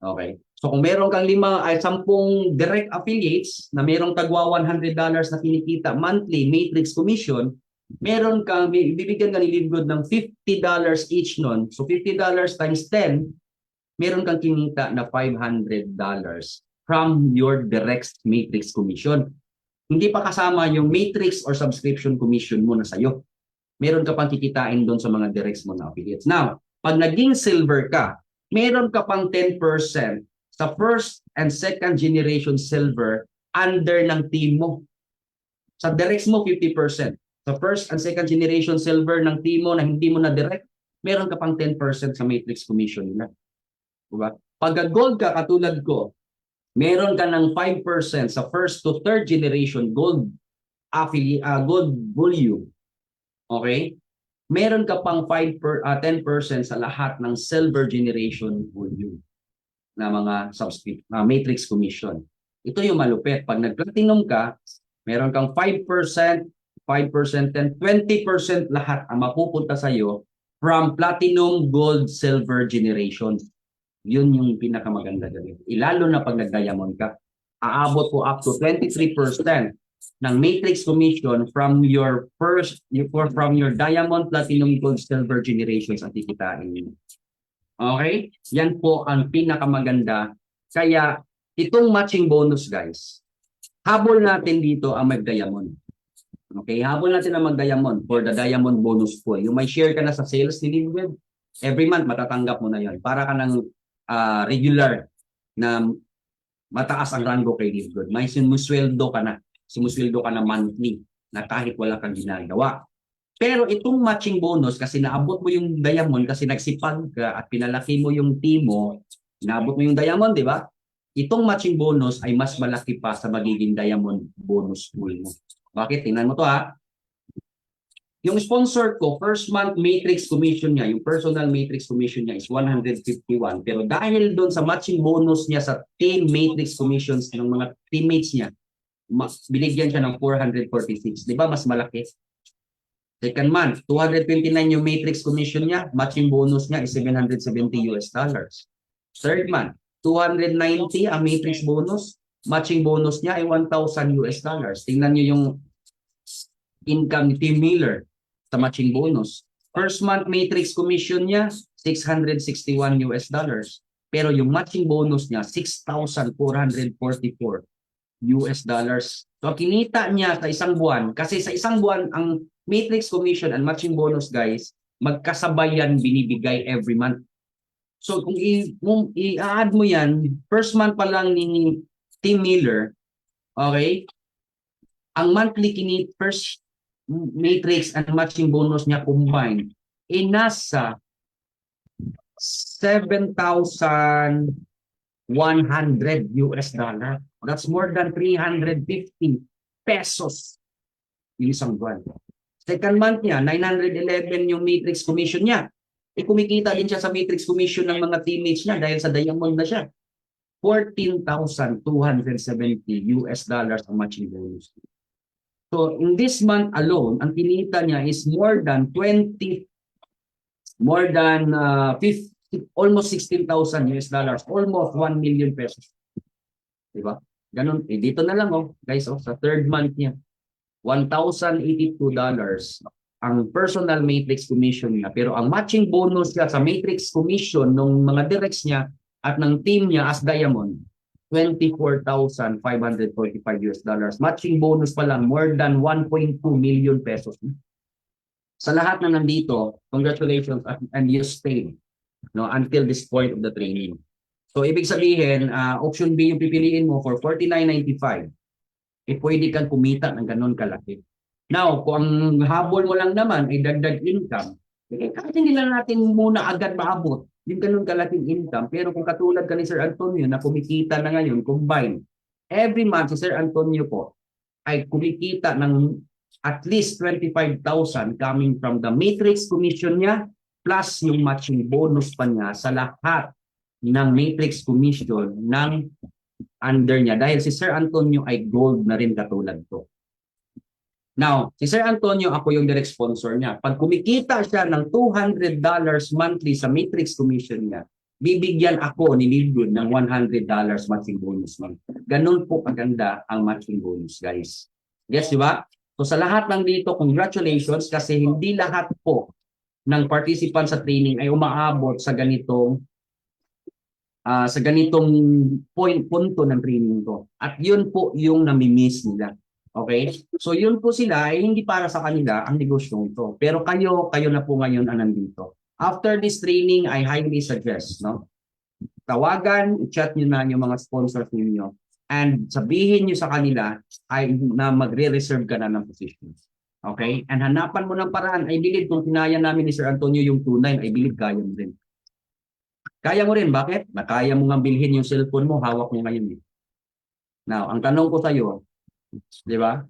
Okay? So kung meron kang 10 direct affiliates na merong tagwa $100 na kinikita monthly matrix commission, meron kang, bibigyan ka ni LiveGood ng $50 each nun. So $50 times 10, meron kang kinita na $500 from your direct matrix commission. Hindi pa kasama yung matrix or subscription commission mo na sa'yo. Meron ka pang kikitain doon sa mga directs mo na affiliates. Now, pag naging silver ka, meron ka pang 10% sa first and second generation silver under ng team mo. Sa directs mo, 50%. Sa first and second generation silver ng team mo na hindi mo na direct, meron ka pang 10% sa matrix commission nila. Diba? Pag gold ka, katulad ko, meron ka ng 5% sa first to third generation gold gold volume. Okay? Meron ka pang 10% sa lahat ng silver generation volume na mga matrix commission. Ito yung malupit. Pag nag-platinum ka, meron kang 5%, 5%, 10, 20% lahat ang mapupunta sa iyo from platinum, gold, silver generation. Yun yung pinakamaganda dito. Ilalo na pag nag-diamond ka, aabot po up to 23% ng matrix commission from your diamond, platinum, gold, silver generations ang kikitain niyo. Okay? Yan po ang pinakamaganda. Kaya itong matching bonus, guys, habol natin dito ang mag-diamond. Okay? Habol natin ang mag-diamond for the diamond bonus pool. Yung may share ka na sa sales ni Liquid, every month matatanggap mo na yon. Para ka ng regular na mataas ang rango kay Liquid. May simusweldo ka na. Simusweldo ka na monthly na kahit wala kang ginagawa. Pero itong matching bonus, kasi naabot mo yung diamond, kasi nagsipag ka at pinalaki mo yung team mo, naabot mo yung diamond, di ba? Itong matching bonus ay mas malaki pa sa magiging diamond bonus pool mo. Bakit? Tingnan mo to ha. Yung sponsor ko, first month matrix commission niya, yung personal matrix commission niya is 151. Pero dahil doon sa matching bonus niya sa team matrix commissions ng mga teammates niya, binigyan siya ng 446. Di ba mas malaki? Second month, 229 yung matrix commission niya, matching bonus niya is $770. Third month, 290 ang matrix bonus, matching bonus niya ay $1,000. Tingnan niyo yung income ni Tim Miller sa matching bonus. First month matrix commission niya, $661. Pero yung matching bonus niya, $6,444. So kinita niya sa isang buwan, kasi sa isang buwan ang matrix commission and matching bonus, guys, magkasabay yan binibigay every month. So kung i-add mo yan, first month pa lang ni Tim Miller, okay, ang monthly first matrix and matching bonus niya combined, nasa $7,100. That's more than 350 pesos yung isang buwan. Second month niya, 911 yung matrix commission niya. Kumikita din siya sa matrix commission ng mga teammates niya dahil sa diamond na siya. $14,270 ang matching bonus. So in this month alone, ang kinita niya is almost $16,000, almost 1 million pesos. Diba? Ganun. Dito na lang, guys, sa third month niya. $1,082 ang personal matrix commission niya. Pero ang matching bonus niya sa matrix commission ng mga directs niya at ng team niya as diamond, $24,545. Matching bonus pa lang, more than 1.2 million pesos. Sa lahat na nandito, congratulations and you stayed until this point of the training. So, ibig sabihin, option B yung pipiliin mo for $49.95. Pwede kang kumita ng ganun kalaki. Now, kung ang habol mo lang naman ay dagdag income, kahit hindi lang natin muna agad maabot yung ganun kalaking income. Pero kung katulad ka ni Sir Antonio na kumikita na ngayon, combined, every month si Sir Antonio po ay kumikita ng at least 25,000 coming from the matrix commission niya plus yung matching bonus pa niya sa lahat ng matrix commission ng under niya dahil si Sir Antonio ay gold na rin katulad ko. Now, si Sir Antonio, ako yung direct sponsor niya. Pag kumikita siya ng $200 monthly sa matrix commission niya, bibigyan ako ni Liquid ng $100 matching bonus. Ganun po kaganda ang matching bonus, guys. Yes, di ba? So sa lahat ng dito, congratulations kasi hindi lahat po ng participants sa training ay umaabot sa ganitong sa ganitong punto ng training ko. At yun po yung nami-miss nila. Okay? So yun po sila, ay hindi para sa kanila ang negosyong to. Pero kayo na po ngayon ang nandito. After this training, I highly suggest, no? Tawagan, chat nyo na yung mga sponsors ninyo and sabihin nyo sa kanila ay na magre-reserve ka na ng position. Okay? And hanapan mo ng paraan. I believe kung kinaya namin ni Sir Antonio yung 2.9, I believe kaya mo rin. Kaya mo rin. Bakit? Kaya mo nga bilhin yung cellphone mo, hawak mo ngayon. Now, ang tanong ko sa iyo, di ba?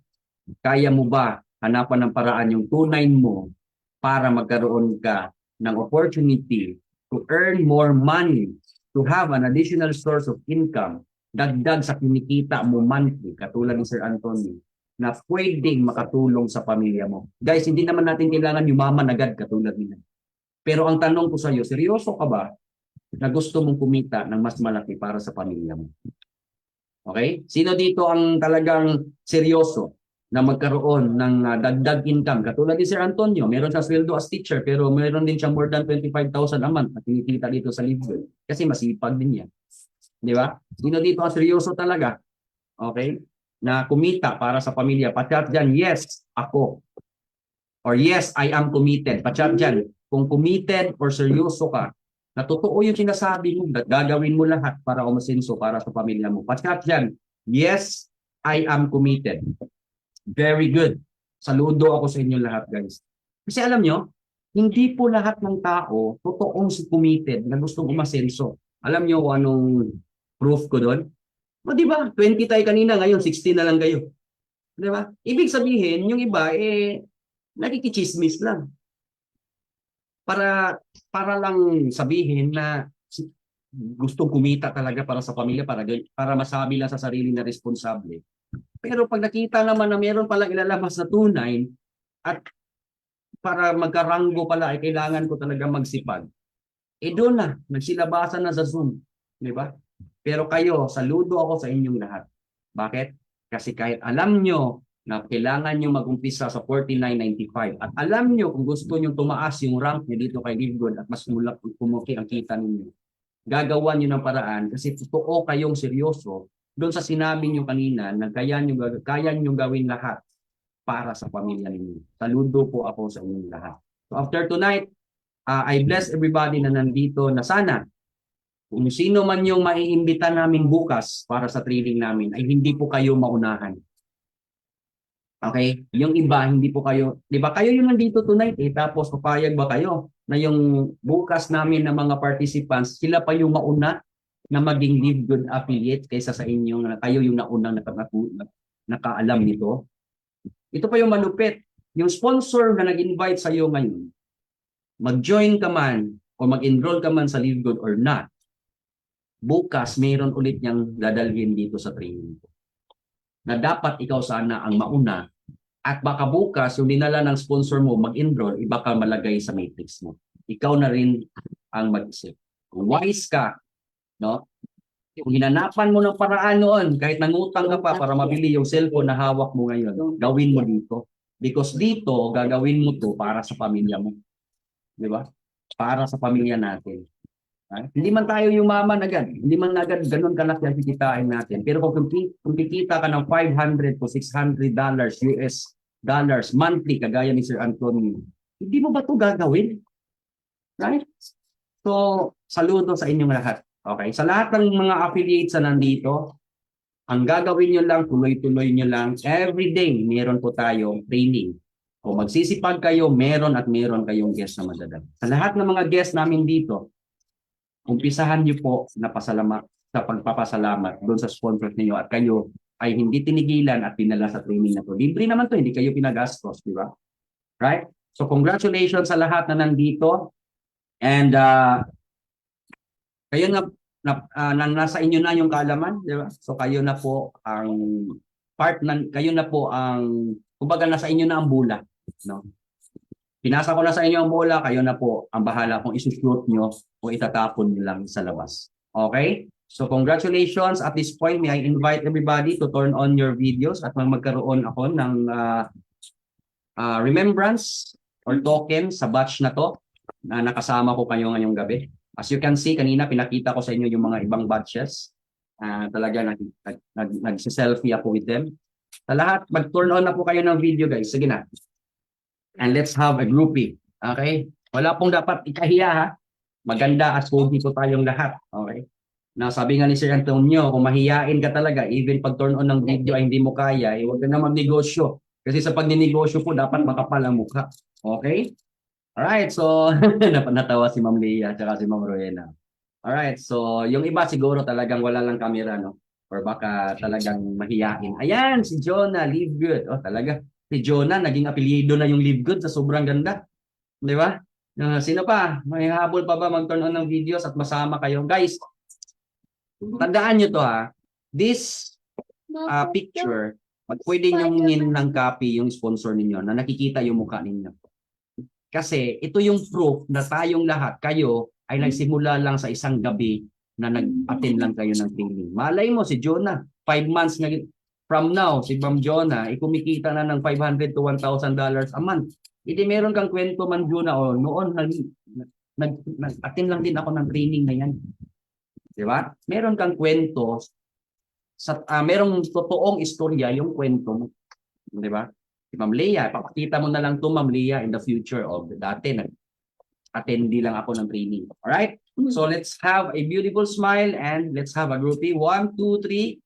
Kaya mo ba hanapan ng paraan yung 2.9 mo para magkaroon ka ng opportunity to earn more money, to have an additional source of income, dagdag sa kinikita mo monthly, katulad ni Sir Antonio, na pwedeng makatulong sa pamilya mo. Guys, hindi naman natin kailangan yumaman agad katulad nila. Pero ang tanong ko sa iyo, seryoso ka ba na gusto mong kumita ng mas malaki para sa pamilya mo? Okay? Sino dito ang talagang seryoso na magkaroon ng dagdag income? Katulad ni Sir Antonio, meron siya sweldo as teacher pero meron din siya more than 25,000 a month na kinikita dito sa Libre kasi masipag din niya. Di ba? Sino dito ang seryoso talaga? Okay? Na kumita para sa pamilya. Pachat dyan, yes, ako. Or yes, I am committed. Pachat dyan, kung committed or seryoso ka, na totoo yung sinasabi mo, gagawin mo lahat para umasenso para sa pamilya mo. Pachat dyan, yes, I am committed. Very good. Saludo ako sa inyo lahat, guys. Kasi alam nyo, hindi po lahat ng tao totoong committed na gustong umasenso. Alam nyo kung anong proof ko doon? O di ba? 20 tayo kanina, ngayon 60 na lang kayo. Di ba? Ibig sabihin, yung iba, nakikichismis lang. Para lang sabihin na gustong kumita talaga para sa pamilya, para masabi lang sa sarili na responsable. Pero pag nakita naman na meron palang ilalabas na tunay at para magkaranggo pala ay kailangan ko talaga magsipag. Doon na, nagsilabasan na sa Zoom. Di ba? Pero kayo, saludo ako sa inyong lahat. Bakit? Kasi kahit alam nyo na kailangan nyo mag-umpisa sa 49.95 at alam nyo kung gusto nyo tumaas yung rank nyo dito kay Livgood at mas kumuki ang kita ninyo, gagawa nyo ng paraan kasi totoo kayong seryoso doon sa sinabi nyo kanina na kaya nyo gawin lahat para sa pamilya ninyo. Saludo po ako sa inyong lahat. So after tonight, I bless everybody na nandito na sana kung sino man yung maiimbita namin bukas para sa training namin ay hindi po kayo maunahan. Okay? Yung iba, hindi po kayo, di ba kayo yung nandito tonight tapos papayag ba kayo na yung bukas namin ng mga participants, sila pa yung mauna na maging Livgood affiliate kaysa sa inyo na kayo yung naunang nakaalam nito. Ito pa yung malupit. Yung sponsor na nag-invite sa iyo ngayon, mag-join ka man o mag-enroll ka man sa Livgood or not, bukas mayroon ulit niyang dadalhin dito sa training ko. Na dapat ikaw sana ang mauna at baka bukas yung dinala ng sponsor mo mag-enroll, iba ka malagay sa matrix mo. Ikaw na rin ang mag-isip. Kung wise ka, no? Kung hinanapan mo ng paraan noon, kahit nangutang ka pa para mabili yung cellphone na hawak mo ngayon, gawin mo dito. Because dito, gagawin mo to para sa pamilya mo. Di ba? Para sa pamilya natin. Hindi man tayo yumaman agad. Hindi man agad ganun kalaki ang kikitain natin. Pero kung kikita ka ng $500 to $600 US dollars monthly, kagaya ni Sir Antonio, hindi mo ba ito gagawin? Right? So, saludo sa inyong lahat. Okay? Sa lahat ng mga affiliates na nandito, ang gagawin nyo lang, tuloy-tuloy nyo lang, every day, meron po tayo training. Kung magsisipag kayo, meron at meron kayong guest na madadala. Sa lahat ng mga guest namin dito, umpisahan niyo po na pasalamat sa pagpapasalamat doon sa sponsors niyo at kayo ay hindi tinigilan at pinala sa training na to. Libre naman to, hindi kayo pinagastos, di ba? Right? So congratulations sa lahat na nandito and kayo nasa inyo na yung kaalaman, di ba? So kayo na po ang kayo na po ang kumbaga nasa inyo na ang bola, no? Pinasa ko na sa inyo ang bola, kayo na po ang bahala kung isushoot nyo o itatapon nyo lang sa labas. Okay? So congratulations. At this point, may I invite everybody to turn on your videos at magkaroon ako ng remembrance or token sa batch na to na nakasama ko kayo ngayong gabi. As you can see, kanina pinakita ko sa inyo yung mga ibang batches. Talaga nagsiselfie ako with them. Sa lahat, mag-turn on na po kayo ng video guys. Sige na. And let's have a groupie. Okay? Wala pong dapat ikahiya ha. Maganda at pogi po tayong lahat. Okay? Na sabi nga ni Sir Antonio, kung mahiyain ka talaga, even pag turn on ng video ay hindi mo kaya, huwag ka na magnegosyo. Kasi sa pagninegosyo po, dapat makapal ang mukha. Okay? Alright, so natawa si Ma'am Leah at si Ma'am Rowena. Alright, so yung iba siguro talagang wala lang camera, no? Or baka talagang mahiyain. Ayan, si Jonah, Live Good. Oh, talaga. Si Jonah, naging apelyido na yung Live Good sa sobrang ganda. Di ba? Sino pa? May habol pa ba mag-turn on ng videos at masama kayo? Guys, tandaan nyo to ha. This picture, pwede nyo hingin ng copy yung sponsor ninyo na nakikita yung mukha ninyo. Kasi ito yung proof na tayong lahat, kayo, ay nagsimula lang sa isang gabi na nag-attend lang kayo ng training. Malay mo, si Jonah, 5 months na, from now, si Ma'am Jonah, kumikita na ng $500 to $1,000 a month. Hindi meron kang kwento man, Jonah, o noon, nag-attend lang din ako ng training na yan. Di ba? Meron kang kwento, merong totoong istorya yung kwento mo. Di ba? Si Ma'am Leah, papakita mo na lang to Ma'am Leah in the future of dati attendee lang ako ng training. Alright? So let's have a beautiful smile and let's have a groupie. 1, 2, 3.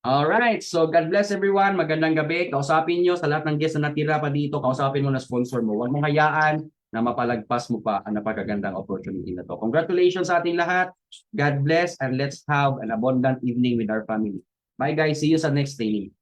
Alright, so God bless everyone. Magandang gabi. Kausapin nyo sa lahat ng guests na natira pa dito, kausapin mo na sponsor mo. Huwag mong hayaan na mapalagpas mo pa ang napakagandang opportunity na to. Congratulations sa ating lahat. God bless and let's have an abundant evening with our family. Bye guys. See you sa next training.